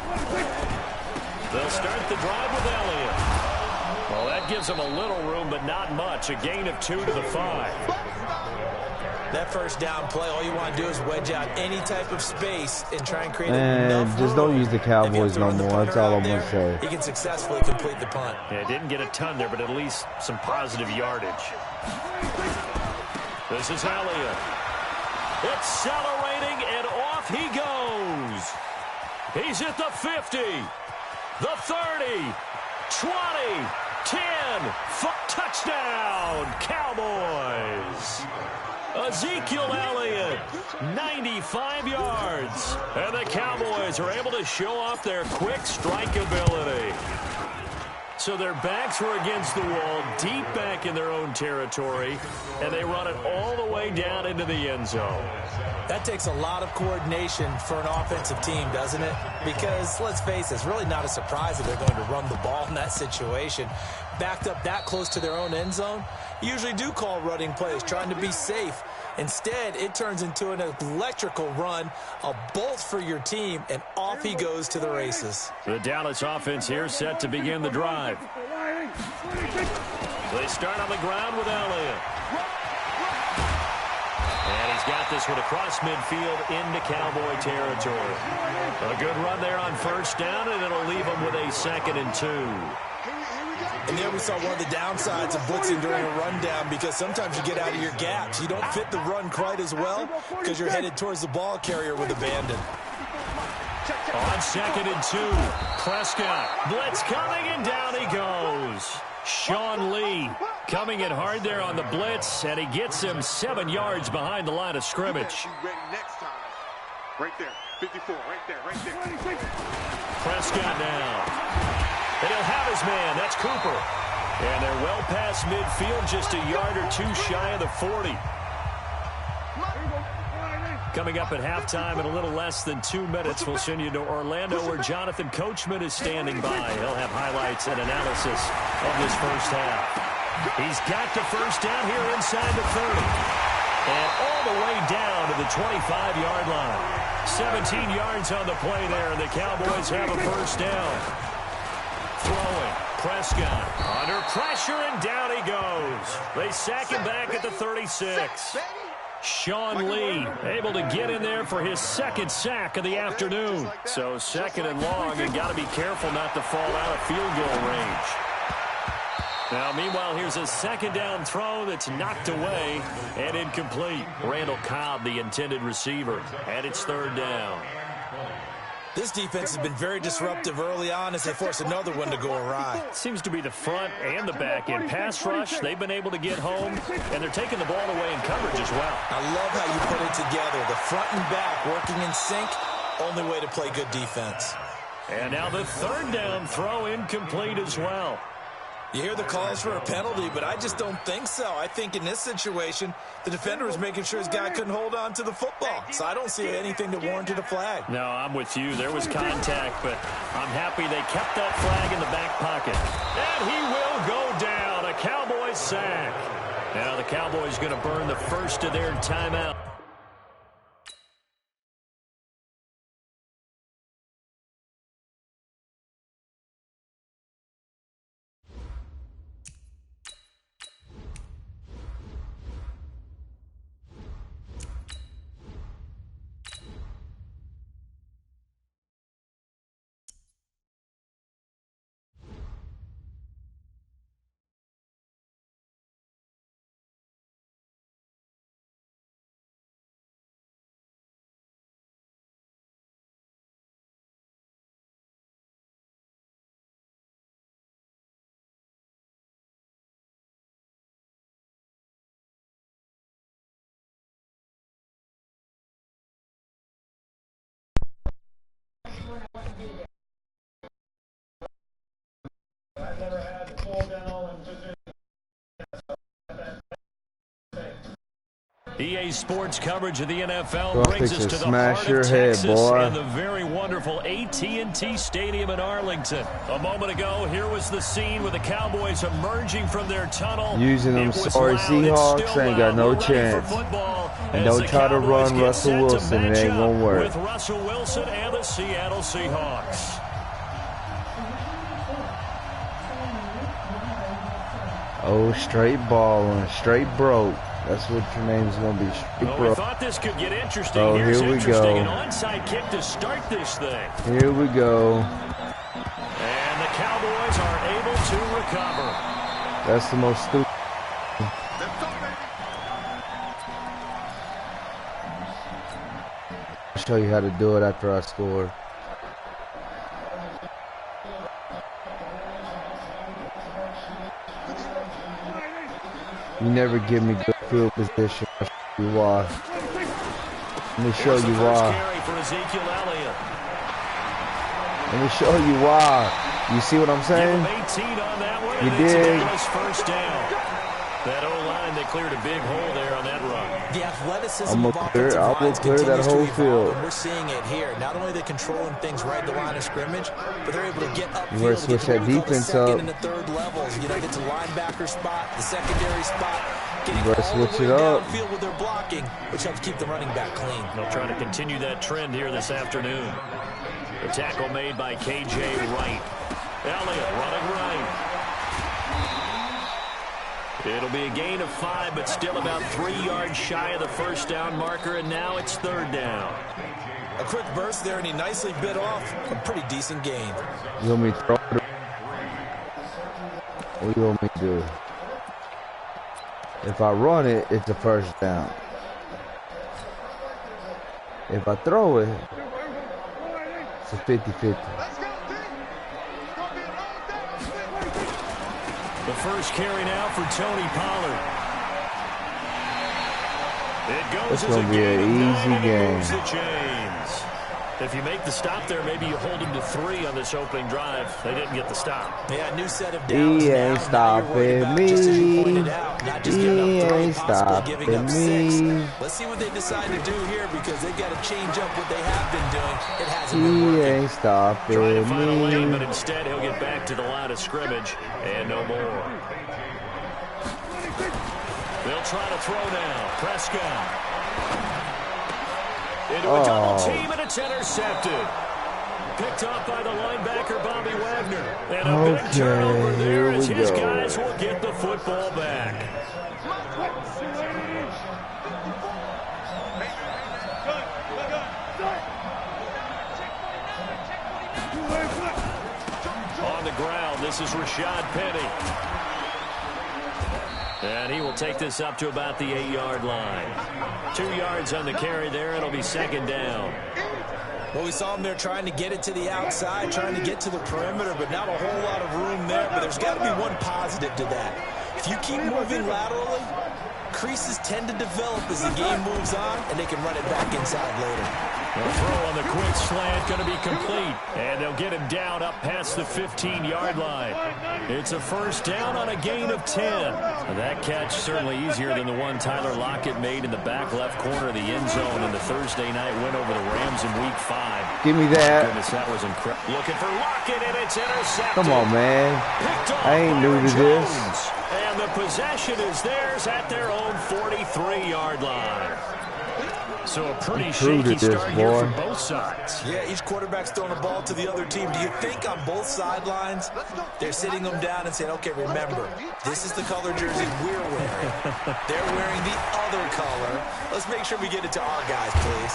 They'll start the drive with Elliott. Well, that gives them a little room, but not much. A gain of 2 to the 5. That 1st down play, all you want to do is wedge out any type of space and try and create And enough just room. don't use the Cowboys no more. That's all I'm going to say. He can successfully complete the punt. Yeah, didn't get a ton there, but at least some positive yardage. This is Elliott. Accelerating, and off he goes. He's at the 50, the 30, 20, 10, touchdown, Cowboys. Ezekiel Elliott, 95 yards. And the Cowboys are able to show off their quick strike ability. So their backs were against the wall, deep back in their own territory, and they run it all the way down into the end zone. That takes a lot of coordination for an offensive team, doesn't it? Because, let's face it, it's really not a surprise that they're going to run the ball in that situation. Backed up that close to their own end zone, you usually do call running plays, trying to be safe. Instead, it turns into an electrical run, a bolt for your team, and off he goes to the races. The Dallas offense here set to begin the drive. They start on the ground with Elliott. And he's got this one across midfield into Cowboy territory. A good run there on 1st down, and it'll leave him with a 2nd and 2. And there we saw one of the downsides of blitzing during a rundown, because sometimes you get out of your gaps. You don't fit the run quite as well because you're headed towards the ball carrier with abandon. On 2nd and 2, Prescott. Blitz coming, and down he goes. Sean Lee coming in hard there on the blitz, and he gets him 7 yards behind the line of scrimmage. Right there, 54, right there. Prescott now. And he'll have his man. That's Cooper. And they're well past midfield, just a yard or 2 shy of the 40. Coming up at halftime in a little less than 2 minutes, we'll send you to Orlando, where Jonathan Coachman is standing by. He'll have highlights and analysis of this 1st half. He's got the 1st down here inside the 30. And all the way down to the 25-yard line. 17 yards on the play there, and the Cowboys have a 1st down. Throwing. Prescott under pressure, and down he goes. They sack him back at the 36. Sean Lee able to get in there for his 2nd sack of the afternoon. So 2nd and long, and got to be careful not to fall out of field goal range. Now, meanwhile, here's a 2nd down throw that's knocked away and incomplete. Randall Cobb, the intended receiver, and it's 3rd down. This defense has been very disruptive early on as they force another one to go awry. Seems to be the front and the back end. Pass rush, they've been able to get home, and they're taking the ball away in coverage as well. I love how you put it together. The front and back working in sync, only way to play good defense. And now the 3rd down throw incomplete as well. You hear the calls for a penalty, but I just don't think so. I think in this situation, the defender was making sure his guy couldn't hold on to the football. So I don't see anything that warranted a flag. No, I'm with you. There was contact, but I'm happy they kept that flag in the back pocket. And he will go down. A Cowboys sack. Now the Cowboys going to burn the 1st of their timeout. EA Sports coverage of the NFL brings us to the smash heart your of head, Texas boy. and the very wonderful AT&T Stadium in Arlington. A moment ago, here was the scene with the Cowboys emerging from their tunnel. Using them sorry Seahawks ain't got no chance. And don't try to run Russell Wilson, it ain't gonna work. With Russell Wilson and the Seattle Seahawks. Oh, straight balling, straight broke. That's what your name's going to be, straight Well, broke. we thought this could get interesting. Oh, Here's here we interesting. go. An onside kick to start this thing. Here we go. And the Cowboys are able to recover. That's the most stupid. I'll show you how to do it after I score. You never give me good field position. I'll show you why. Let me show you why. Let me show you why. You see what I'm saying? You dig? First down. That O-line, they cleared a big hole there on that run. The athleticism I'm of offensive lines clear that continues to whole evolve, field. and we're seeing it here. Not only are they controlling things right at the line of scrimmage, but they're able to get You upfield, better get switch to that what we call the defense second up. and the third levels. You know, get to linebacker spot, the secondary spot, getting You better all the switch way it up. downfield with their blocking, which helps keep the running back clean. They'll try to continue that trend here this afternoon. The tackle made by K.J. Wright. Elliott running right. It'll be a gain of 5, but still about 3 yards shy of the first down marker, and now it's third down. A quick burst there, and he nicely bit off a pretty decent gain. You want me to throw it? What do you want me to do? If I run it, it's a first down. If I throw it, it's a 50-50. The first carry now for Tony Pollard. It goes It's going to be an easy game. The chains. If you make the stop there, maybe you hold him to 3 on this opening drive. They didn't get the stop. Yeah, new set of downs. He ain't stopping me. He ain't stopping me. Let's see what they decide to do here, because they've got to change up what they have been doing. It hasn't He been working. ain't stopping Trying to find a lane, but me. instead he'll get back to the line of scrimmage and no more. They'll try to throw now. Prescott. Into a double team, and it's intercepted. Picked off by the linebacker, Bobby Wagner. And a big turnover there as his guys will get the football back. On the ground, this is Rashad Penny. And he will take this up to about the 8-yard line. 2 yards on the carry there. It'll be second down. Well, we saw him there trying to get it to the outside, trying to get to the perimeter, but not a whole lot of room there. But there's got to be one positive to that. If you keep moving laterally, creases tend to develop as the game moves on, and they can run it back inside later. The throw on the quick slant going to be complete. And they'll get him down up past the 15-yard line. It's a first down on a gain of 10. That catch certainly easier than the one Tyler Lockett made in the back left corner of the end zone in the Thursday night win over the Rams in Week 5. Give me that. Goodness, that was incredible. Looking for Lockett, and it's intercepted. Come on, man. I ain't new to this. And the possession is theirs at their own 43-yard line. So a pretty shaky start here for both sides. Yeah, each quarterback's throwing a ball to the other team. Do you think on both sidelines they're sitting them down and saying, okay, remember, this is the color jersey we're wearing. They're wearing the other color. Let's make sure we get it to our guys, please.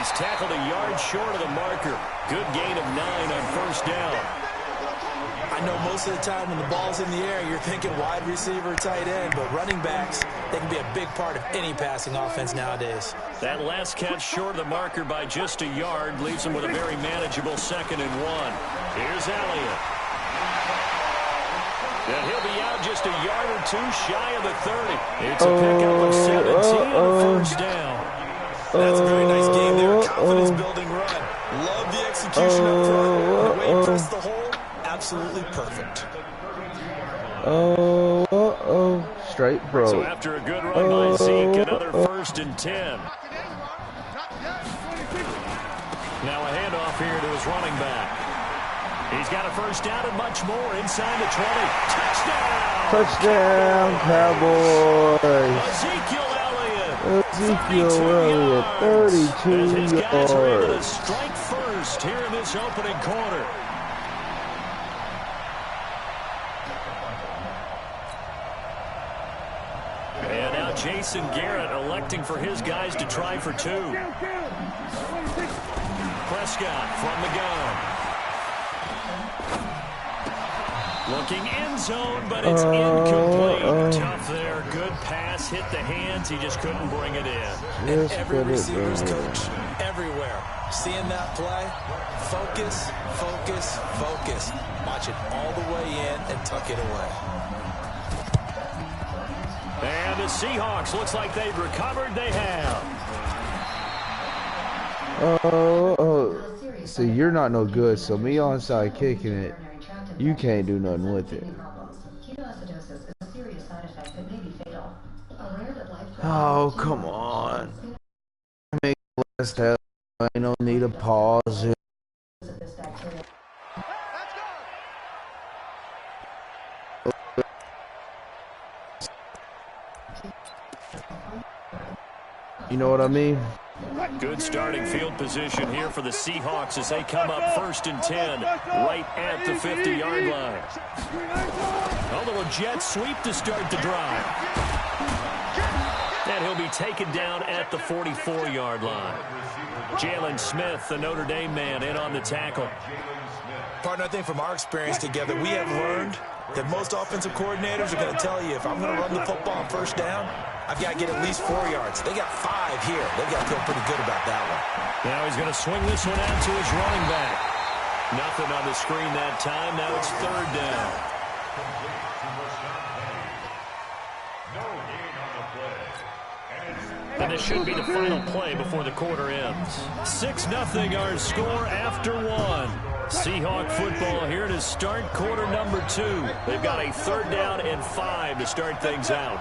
He's tackled a yard short of the marker. Good gain of 9 on first down. I know most of the time when the ball's in the air, you're thinking wide receiver, tight end, but running backs, they can be a big part of any passing offense nowadays. That last catch short of the marker by just a yard leaves him with a very manageable 2nd and 1. Here's Elliott. And he'll be out just a yard or 2 shy of the 30. It's a pickup of 17 on first down. That's a very nice game there. Confidence-building run. Love the execution up front. The way he pressed the hole, absolutely perfect. Oh. Uh-oh. Straight broke. So after a good run by Zeke, another 1st and 10. Now a handoff here to his running back. He's got a 1st down and much more inside the 20. Touchdown! Touchdown, Cowboys. Ezekiel Elliott, 32 as his guys are able to yards. strike first here in this opening quarter. And now Jason Garrett electing for his guys to try for 2. Prescott from the gun. Looking end zone, but it's incomplete. Tough there. Good pass. Hit the hands. He just couldn't bring it in. And every receiver's coach everywhere. Seeing that play, focus, focus, focus. Watch it all the way in and tuck it away. And the Seahawks, looks like they've recovered. They have. See, you're not no good, so me onside kicking it, you can't do nothing with it. Oh, come on. Make last time. I don't need a pause here. You know what I mean? Good starting field position here for the Seahawks as they come up 1st and 10 right at the 50-yard line. A little jet sweep to start the drive. And he'll be taken down at the 44-yard line. Jalen Smith, the Notre Dame man, in on the tackle. Partner, I think from our experience together, we have learned that most offensive coordinators are going to tell you, if I'm going to run the football on 1st down, I've got to get at least 4 yards. They got 5 here. They've got to feel pretty good about that one. Now he's going to swing this one out to his running back. Nothing on the screen that time. Now it's 3rd down. And this should be the final play before the quarter ends. 6-0 our score after 1. Seahawk football here to start quarter number 2. They've got a 3rd down and 5 to start things out.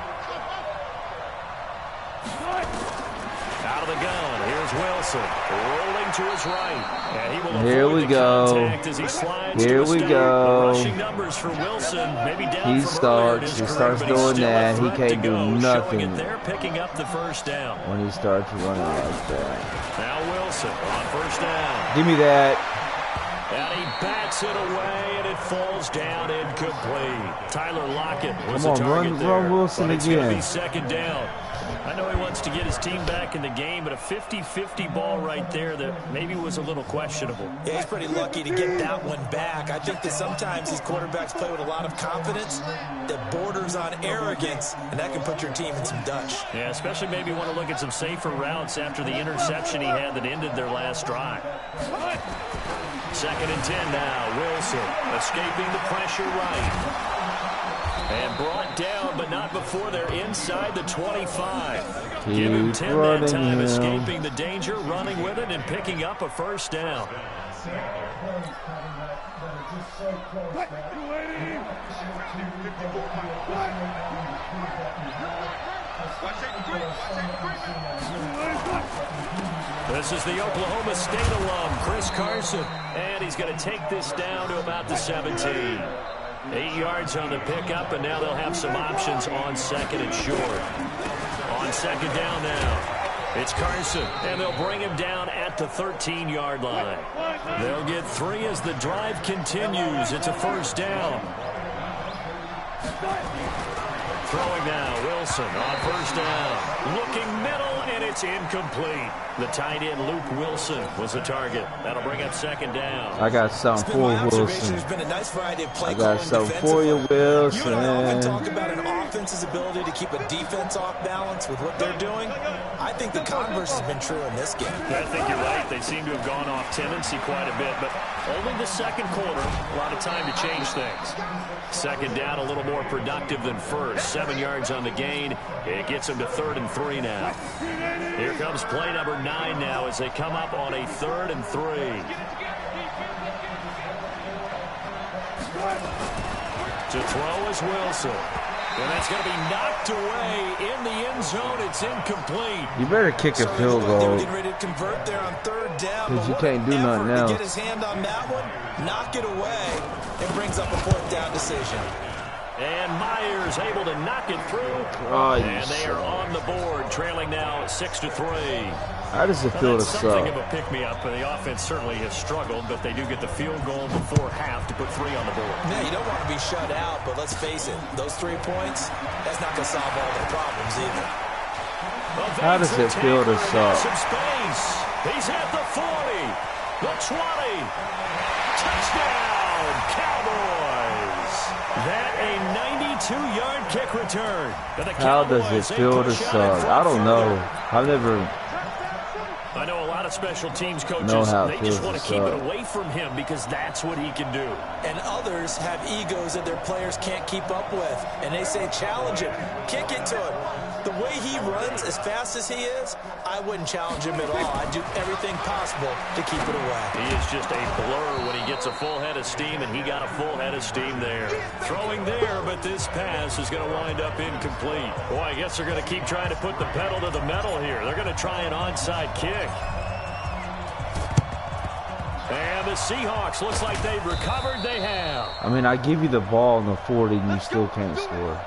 Out of the gun, here's Wilson, rolling to his right. And he will avoid the contact as he slides Here to a we stop. go. The rushing numbers for Wilson, maybe down He from starts doing that. He can't do nothing it there, picking up the 1st down. when he starts running like that. Now Wilson on 1st down. Give me that. And he bats it away, and it falls down incomplete. Tyler Lockett was the Come on, target there. run Wilson but it's going to again. be 2nd down. I know he wants to get his team back in the game, but a 50-50 ball right there that maybe was a little questionable. Yeah, he's pretty lucky to get that one back. I think that sometimes these quarterbacks play with a lot of confidence that borders on arrogance, and that can put your team in some Dutch. Yeah, especially maybe want to look at some safer routes after the interception he had that ended their last drive. 2nd and 10 now. Wilson escaping the pressure right. And brought down, but not before they're inside the 25. Give him 10 that time, escaping the danger, running with it, and picking up a 1st down. This is the Oklahoma State alum, Chris Carson. And he's going to take this down to about the 17. 8 yards on the pickup, and now they'll have some options on 2nd and short. On 2nd down now, it's Carson, and they'll bring him down at the 13-yard line. They'll get 3 as the drive continues. It's a 1st down. Throwing now, Wilson on 1st down. Looking middle, and it's incomplete. The tight end, Luke Wilson, was the target. That'll bring up 2nd down. I got something for Wilson. There's been a nice variety of play I got something for you, Wilson. You and I often talk about an offense's ability to keep a defense off balance with what they're doing. I think the converse has been true in this game. I think you're right. They seem to have gone off tendency quite a bit, but only the 2nd quarter, a lot of time to change things. 2nd down, a little more productive than 1st. 7 yards on the gain. It gets them to 3rd and 3 now. Here comes play number 9 now as they come up on a 3rd and 3. To throw is Wilson. And that's going to be knocked away in the end zone. It's incomplete. You better kick a field They were goal. getting ready to convert there on third down. Because you can't do nothing To else. get his hand on that one, knock it away, and brings up a fourth down decision. And Myers able to knock it through. Oh, and they are on the board, trailing now 6-3. How does it feel to Something suck? of a pick-me-up. The offense certainly has struggled, but they do get the field goal before half to put 3 on the board. Yeah, you don't want to be shut out, but let's face it, those 3 points, that's not going to solve all their problems either. How does it feel to suck? Some space. He's at the 40, the 20. Touchdown, Cowboys. That a 92-yard kick return. How does it feel to suck? I don't know. I've never... I know a lot of special teams coaches, they just want to keep it away from him because that's what he can do. And others have egos that their players can't keep up with. And they say, challenge him, kick it to him. The way he runs as fast as he is, I wouldn't challenge him at all. I'd do everything possible to keep it away. He is just a blur when he gets a full head of steam, and he got a full head of steam there. Throwing there, but this pass is going to wind up incomplete. Boy, I guess they're going to keep trying to put the pedal to the metal here. They're going to try an onside kick. And the Seahawks, looks like they've recovered. They have. I mean, I give you the ball in the 40 and you still can't score.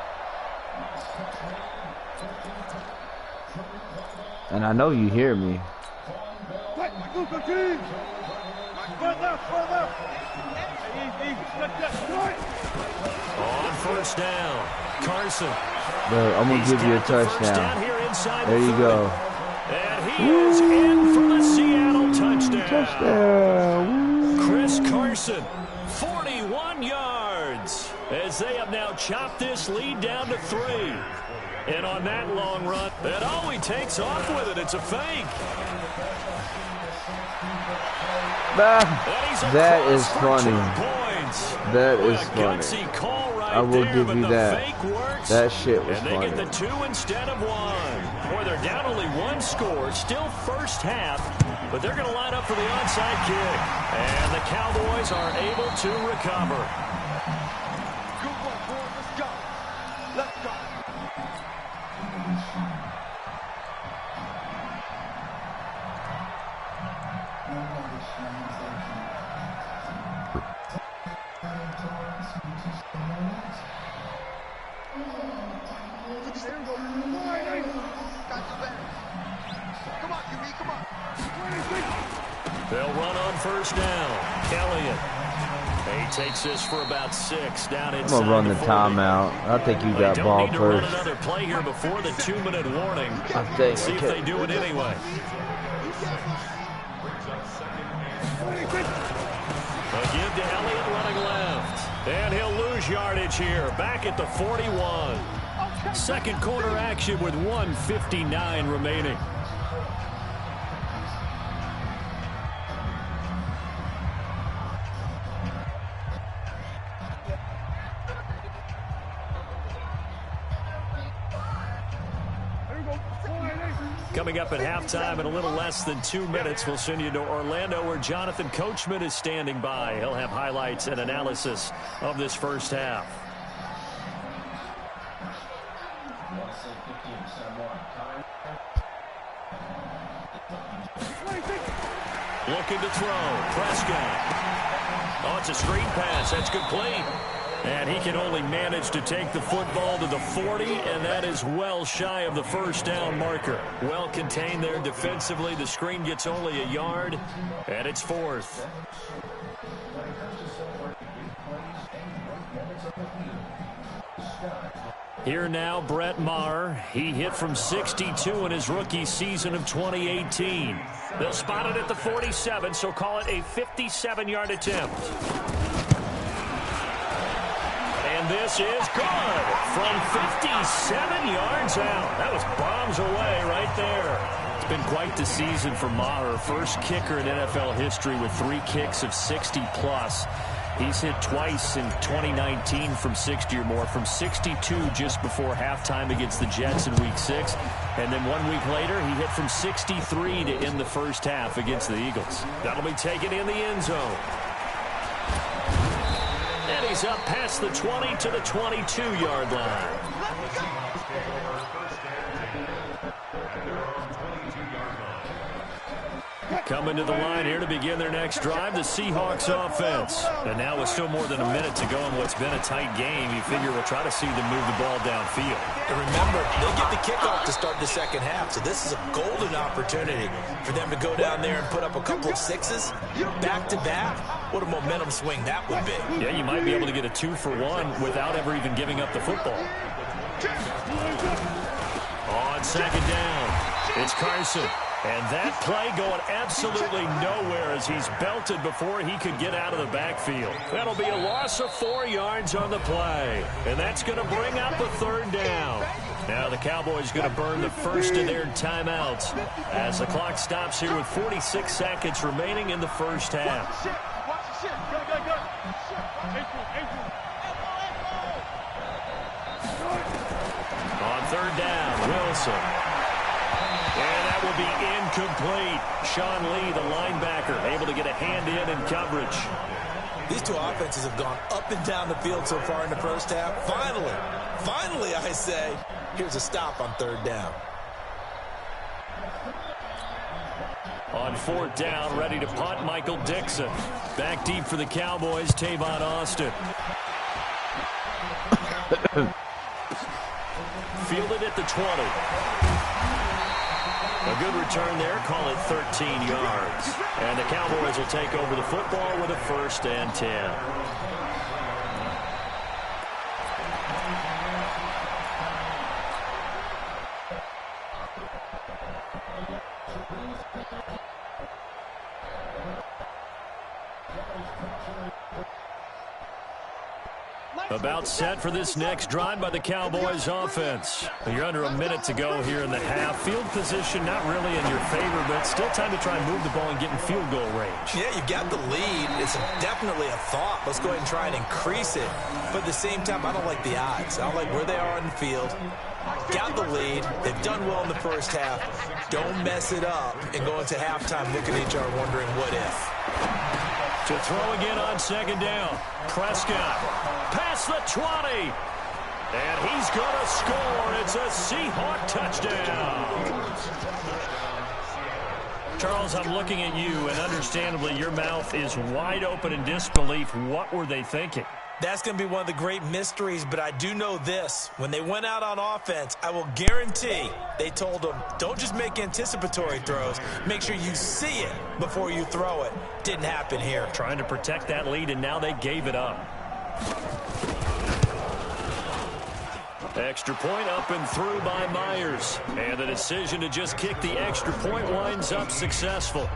And I know you hear me. On first down, Carson. But I'm going to give you a touchdown. There you go. And he is in for the Seattle touchdown. Touchdown. Chris Carson, 41 yards, as they have now chopped this lead down to 3. And on that long run, that always takes off with it. It's a fake. That is funny. That is funny. I will give you that. That shit was funny. And they get the 2 instead of 1. Boy, they're down only 1 score. Still first half, but they're going to line up for the onside kick. And the Cowboys are able to recover. Good one, boys. Let's go. Let's go. They'll run on first down. Elliott. He takes this for about 6 down inside. I'm going to run the timeout. I think you got ball first. Run another play here before the 2-minute warning. Let's see if they do it anyway. A give to Elliott running left. And he'll lose yardage here. Back at the 41. Second quarter action with 1:59 remaining. Coming up at halftime in a little less than 2 minutes, we'll send you to Orlando where Jonathan Coachman is standing by. He'll have highlights and analysis of this first half. Looking to throw. Prescott. Oh, it's a screen pass. That's complete. And he can only manage to take the football to the 40, and that is well shy of the first down marker. Well contained there defensively. The screen gets only a yard, and it's 4th. Here now, Brett Maher. He hit from 62 in his rookie season of 2018. They'll spot it at the 47, so call it a 57-yard attempt. And this is good from 57 yards out. That was bombs away right there. It's been quite the season for Maher. First kicker in NFL history with 3 kicks of 60-plus. He's hit twice in 2019 from 60 or more, from 62 just before halftime against the Jets in Week 6. And then 1 week later, he hit from 63 to end the first half against the Eagles. That'll be taken in the end zone. And he's up past the 20 to the 22-yard line. Coming to the line here to begin their next drive, the Seahawks offense. And now with still more than a minute to go in what's been a tight game, you figure we'll try to see them move the ball downfield. And remember, they get the kickoff to start the second half, so this is a golden opportunity for them to go down there and put up a couple of sixes back-to-back. What a momentum swing that would be. Yeah, you might be able to get a 2-for-1 without ever even giving up the football. On second down, it's Carson. And that play going absolutely nowhere as he's belted before he could get out of the backfield. That'll be a loss of 4 yards on the play. And that's going to bring up a third down. Now the Cowboys going to burn the first of their timeouts as the clock stops here with 46 seconds remaining in the first half. On third down, Wilson. And that will be incomplete. Sean Lee, the linebacker, able to get a hand in coverage. These two offenses have gone up and down the field so far in the first half. Finally, I say, here's a stop on third down. On fourth down, ready to punt, Michael Dixon. Back deep for the Cowboys, Tavon Austin. Fielded at the 20. A good return there, call it 13 yards. And the Cowboys will take over the football with a 1st and 10. About set for this next drive by the Cowboys offense. You're under a minute to go here in the half. Field position not really in your favor, but still time to try and move the ball and get in field goal range. Yeah, you've got the lead. It's definitely a thought. Let's go ahead and try and increase it. But at the same time, I don't like the odds. I don't like where they are on the field. Got the lead. They've done well in the first half. Don't mess it up and go into halftime looking at each other wondering what if. To throw again on second down. Prescott past the 20. And he's going to score. It's a Seahawk touchdown. Charles, I'm looking at you, and understandably your mouth is wide open in disbelief. What were they thinking? That's going to be one of the great mysteries, but I do know this. When they went out on offense, I will guarantee they told them, don't just make anticipatory throws. Make sure you see it before you throw it. Didn't happen here. Trying to protect that lead, and now they gave it up. Extra point up and through by Myers. And the decision to just kick the extra point winds up successful.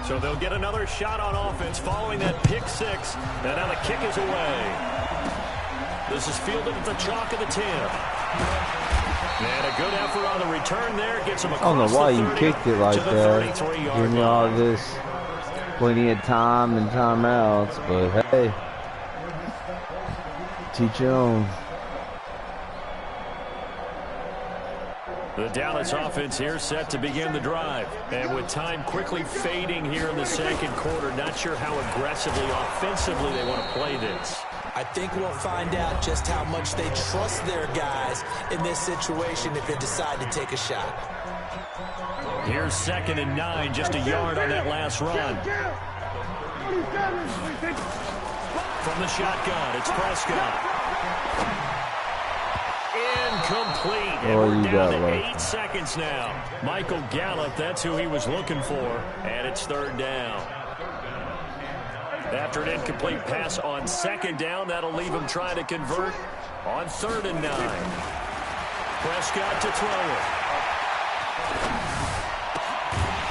So they'll get another shot on offense following that pick six. And now the kick is away. This is fielded at the chalk of the 10. And a good effort on the return there. Gets him across. I don't know why the 30 you kicked it like that. Give me all this plenty of time and timeouts, but hey, teach your own. The Dallas offense here set to begin the drive. And with time quickly fading here in the second quarter, not sure how aggressively, offensively they want to play this. I think we'll find out just how much they trust their guys in this situation if they decide to take a shot. Here's 2nd and 9, just a yard on that last run. From the shotgun, it's Prescott. Incomplete. And we're down to 8 seconds now. Michael Gallup, that's who he was looking for. And it's 3rd down. After an incomplete pass on 2nd down, that'll leave him trying to convert on 3rd and 9. Prescott to throw it.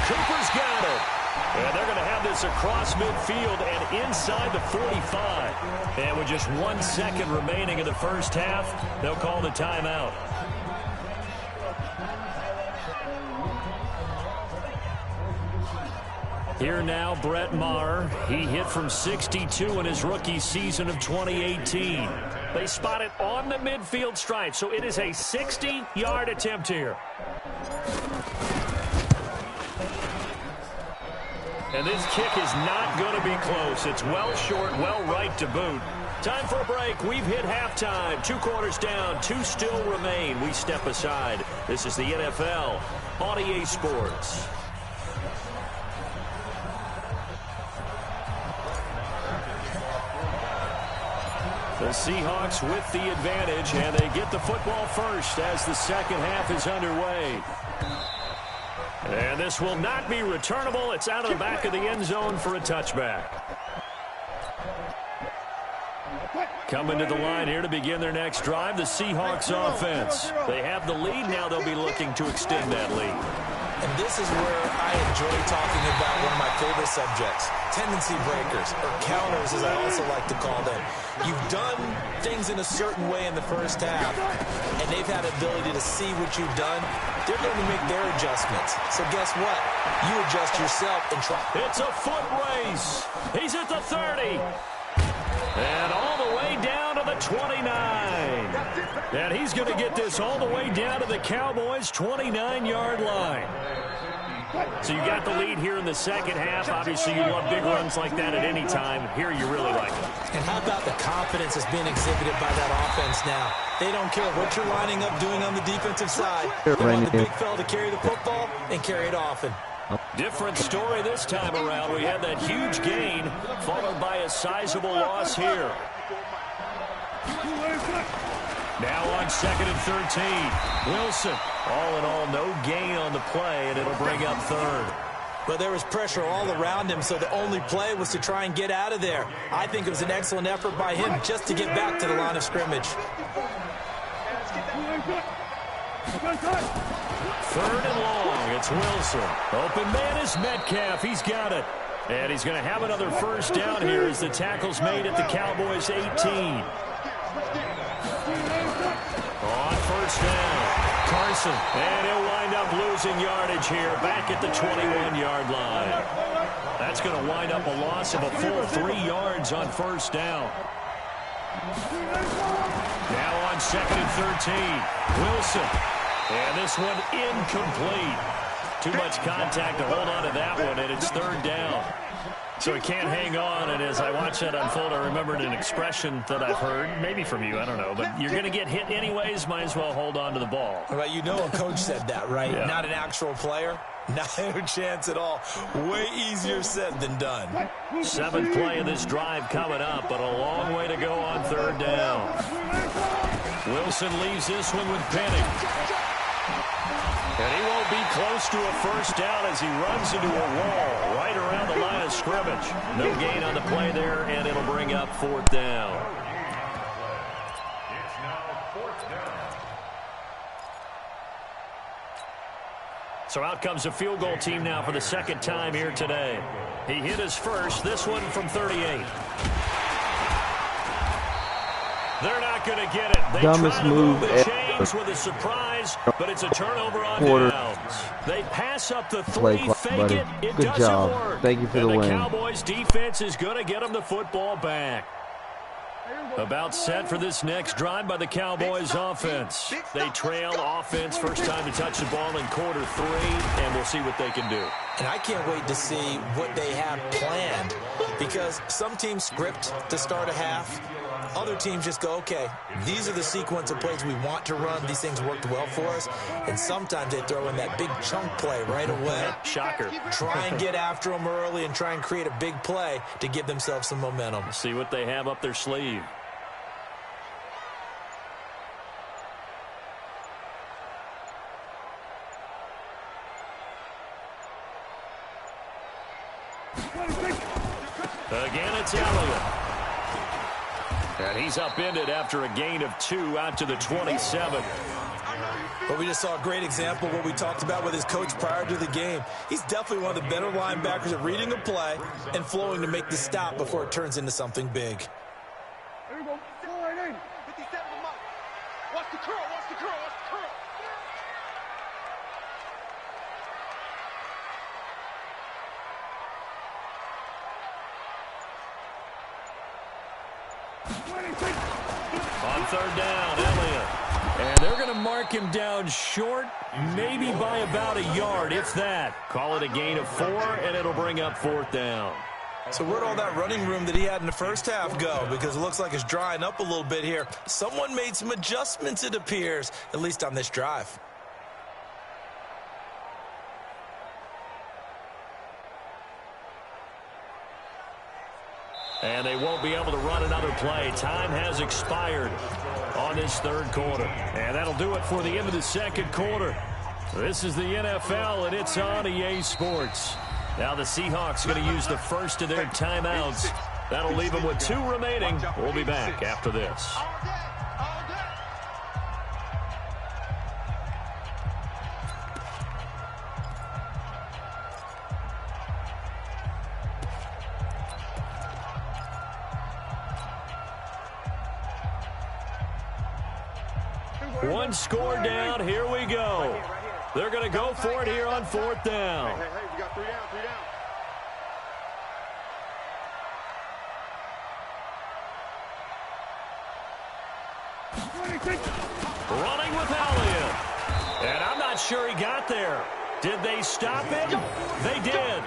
Cooper's got it. And they're going to have this across midfield and inside the 45. And with just 1 second remaining in the first half, they'll call the timeout. Here now, Brett Maher. He hit from 62 in his rookie season of 2018. They spot it on the midfield stripe, so it is a 60-yard attempt here. And this kick is not going to be close. It's well short, well right to boot. Time for a break. We've hit halftime. 2 quarters down, 2 still remain. We step aside. This is the NFL on EA Sports. The Seahawks with the advantage, and they get the football first as the second half is underway. And this will not be returnable. It's out of the back of the end zone for a touchback. Coming to the line here to begin their next drive, the Seahawks offense. They have the lead. Now they'll be looking to extend that lead. And this is where I enjoy talking about one of my favorite subjects, tendency breakers, or counters as I also like to call them. You've done things in a certain way in the first half, and they've had the ability to see what you've done. They're going to make their adjustments. So guess what? You adjust yourself and try. It's a foot race. He's at the 30. And all the way down to the 29. And he's going to get this all the way down to the Cowboys' 29-yard line. So you got the lead here in the second half. Obviously, you love big runs like that at any time. Here, you really like it. And how about the confidence that's being exhibited by that offense now? They don't care what you're lining up doing on the defensive side. They want the big fella to carry the football and carry it often. Different story this time around. We had that huge gain followed by a sizable loss here. Now on 2nd and 13. Wilson. All in all, no gain on the play, and it'll bring up 3rd. But there was pressure all around him, so the only play was to try and get out of there. I think it was an excellent effort by him just to get back to the line of scrimmage. 3rd and long. It's Wilson. Open man is Metcalf. He's got it. And he's going to have another first down here as the tackle's made at the Cowboys' 18. On first down, Carson. And he'll wind up losing yardage here back at the 21-yard line. That's going to wind up a loss of a full 3 yards on first down. Now on 2nd and 13. Wilson. And this one incomplete. Too much contact to hold on to that one, and it's 3rd down. So he can't hang on, and as I watch that unfold, I remembered an expression that I've heard, maybe from you, I don't know, but you're going to get hit anyways, might as well hold on to the ball. Well, you know a coach said that, right? Yeah. Not an actual player. No chance at all. Way easier said than done. 7th play of this drive coming up, but a long way to go on 3rd down. Wilson leaves this one with Penning. And he won't be close to a first down as he runs into a wall right around the line of scrimmage. No gain on the play there, and it'll bring up 4th down. It's now 4th down. So out comes the field goal team now for the 2nd time here today. He hit his first, this one from 38. They're not going to get it. They Dumbest try to move the ever. chains with a surprise, but it's a turnover on downs. They pass up the 3, fake buddy. it. It Good doesn't job. work. Thank you for and the win. Cowboys defense is going to get them the football back. About set for this next drive by the Cowboys offense. They trail offense, first time to touch the ball in quarter 3, and we'll see what they can do. And I can't wait to see what they have planned, because some teams script to start a half. Other teams just go, okay, these are the sequence of plays we want to run. These things worked well for us. And sometimes they throw in that big chunk play right away. Shocker. Try and get after them early and try and create a big play to give themselves some momentum. See what they have up their sleeve. Again, it's Elliott. And he's upended after a gain of 2 out to the 27. But we just saw a great example of what we talked about with his coach prior to the game. He's definitely one of the better linebackers at reading a play and flowing to make the stop before it turns into something big. There you go. 4-8. 57 mark. Watch the curl. Watch the curl. Watch the curl. On 3rd down, Elliott. And they're going to mark him down short, maybe by about a yard, if that. Call it a gain of 4, and it'll bring up 4th down. So where'd all that running room that he had in the first half go? Because it looks like it's drying up a little bit here. Someone made some adjustments, it appears, at least on this drive. And they won't be able to run another play. Time has expired on this third quarter. And that'll do it for the end of the second quarter. This is the NFL, and it's on EA Sports. Now the Seahawks going to use the first of their timeouts. That'll leave them with 2 remaining. We'll be back after this. One score down. Here we go. They're going to go for it here on 4th down. Hey, we got 3 down, 3 down. Running with Elliott. And I'm not sure he got there. Did they stop him? They did.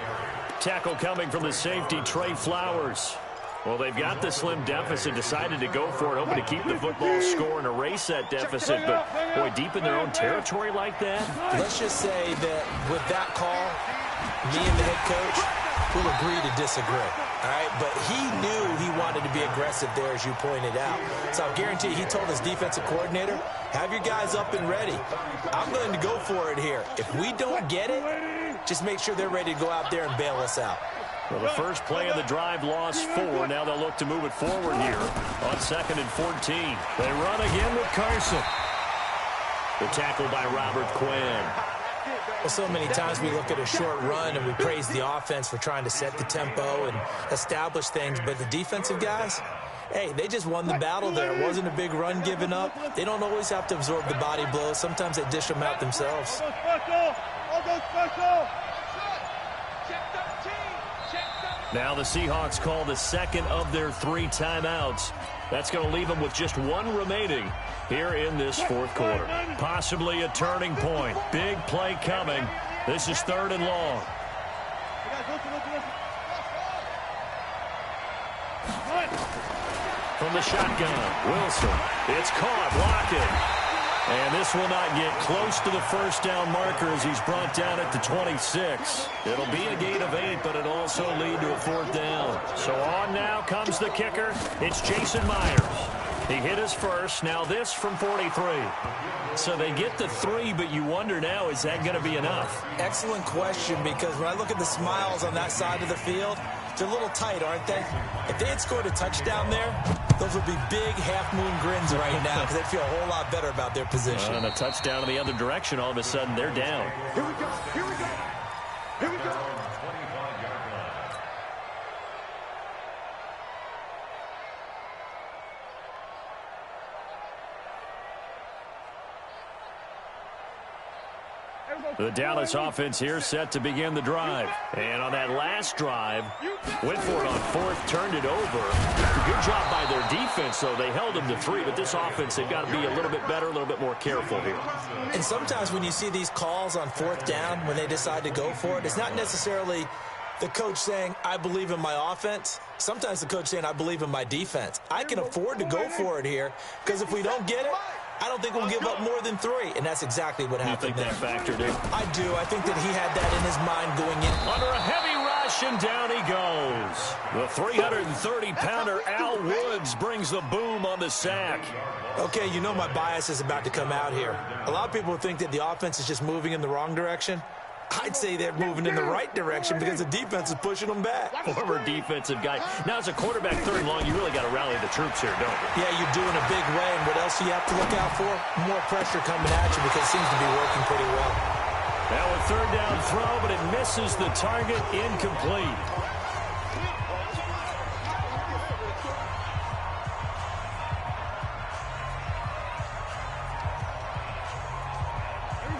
Tackle coming from the safety, Trey Flowers. Well, they've got the slim deficit, decided to go for it, hoping to keep the football score and erase that deficit. But, boy, deep in their own territory like that. Let's just say that with that call, me and the head coach will agree to disagree. All right, but he knew he wanted to be aggressive there, as you pointed out. So I guarantee he told his defensive coordinator, have your guys up and ready. I'm going to go for it here. If we don't get it, just make sure they're ready to go out there and bail us out. Well, the first play of the drive lost 4. Now they'll look to move it forward here on 2nd and 14. They run again with Carson. The tackle by Robert Quinn. Well, so many times we look at a short run and we praise the offense for trying to set the tempo and establish things, but the defensive guys, hey, they just won the battle there. It wasn't a big run given up. They don't always have to absorb the body blows. Sometimes they dish them out themselves. Now the Seahawks call the second of their 3 timeouts. That's going to leave them with just 1 remaining here in this 4th quarter. Possibly a turning point. Big play coming. This is 3rd and long. From the shotgun, Wilson. It's caught, blocking. And this will not get close to the first down marker as he's brought down at the 26. It'll be a gain of 8, but it'll also lead to a 4th down. So on now comes the kicker. It's Jason Myers. He hit his first. Now this from 43. So they get the 3, but you wonder now, is that going to be enough? Excellent question, because when I look at the smiles on that side of the field, they're a little tight, aren't they? If they had scored a touchdown there, those would be big half-moon grins right now because they'd feel a whole lot better about their position. And a touchdown in the other direction, all of a sudden they're down. Here we go, here we go, here we go. The Dallas offense here set to begin the drive. And on that last drive, went for it on 4th, turned it over. Good job by their defense, though. They held them to 3, but this offense, they've got to be a little bit better, a little bit more careful here. And sometimes when you see these calls on 4th down, when they decide to go for it, it's not necessarily the coach saying, I believe in my offense. Sometimes the coach saying, I believe in my defense. I can afford to go for it here because if we don't get it, I don't think we'll give up more than 3, and that's exactly what happened there. You think that factored in? I do. I think that he had that in his mind going in. Under a heavy rush, and down he goes. The 330-pounder Al Woods brings the boom on the sack. Okay, you know my bias is about to come out here. A lot of people think that the offense is just moving in the wrong direction. I'd say they're moving in the right direction because the defense is pushing them back. Former defensive guy. Now, as a quarterback, 3rd and long, you really got to rally the troops here, don't you? Yeah, you do in a big way. And what else do you have to look out for? More pressure coming at you because it seems to be working pretty well. Now a 3rd down throw, but it misses the target, incomplete.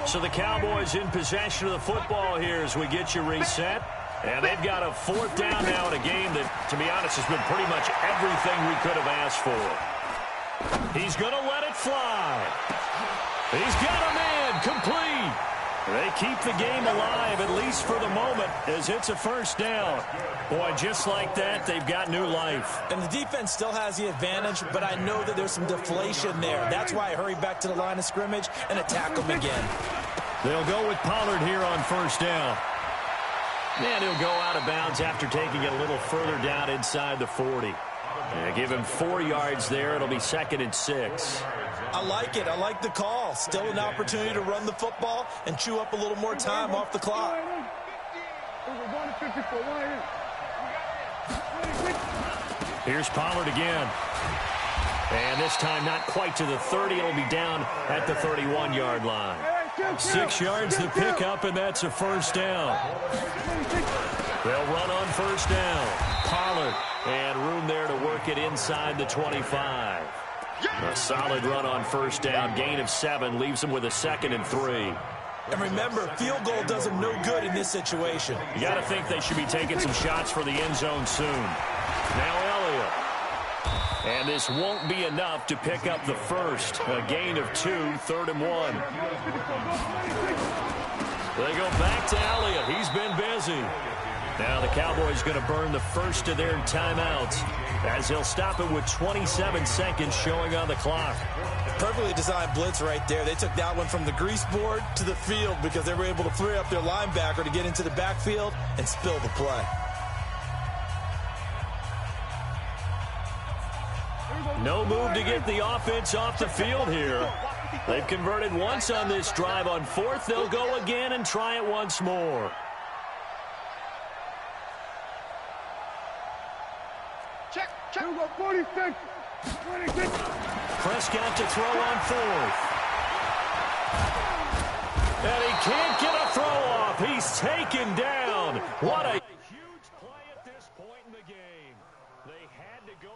So the Cowboys in possession of the football here as we get you reset. And they've got a 4th down now in a game that, to be honest, has been pretty much everything we could have asked for. He's going to let it fly. He's got him in, complete. They keep the game alive, at least for the moment, as it's a first down. Boy, just like that, they've got new life. And the defense still has the advantage, but I know that there's some deflation there. That's why I hurry back to the line of scrimmage and attack them again. They'll go with Pollard here on first down. And he'll go out of bounds after taking it a little further down inside the 40. They give him 4 yards there. It'll be 2nd and 6. I like it. I like the call. Still an opportunity to run the football and chew up a little more time off the clock. Here's Pollard again. And this time not quite to the 30. It'll be down at the 31-yard line. 6 yards to pick up, and that's a first down. They'll run on first down. Pollard, and room there to work it inside the 25. A solid run on first down. Gain of 7 leaves them with a 2nd and 3. And remember, field goal does them no good in this situation. You got to think they should be taking some shots for the end zone soon. Now Elliott. And this won't be enough to pick up the first. A gain of 2, 3rd and 1. They go back to Elliott. He's been busy. Now the Cowboys going to burn the first of their timeouts as he'll stop it with 27 seconds showing on the clock. Perfectly designed blitz right there. They took that one from the grease board to the field because they were able to free up their linebacker to get into the backfield and spill the play. No move to get the offense off the field here. They've converted once on this drive. On 4th, they'll go again and try it once more. Check. 46. Prescott to throw on 4th. And he can't get a throw off. He's taken down. What a huge play at this point in the game. They had to go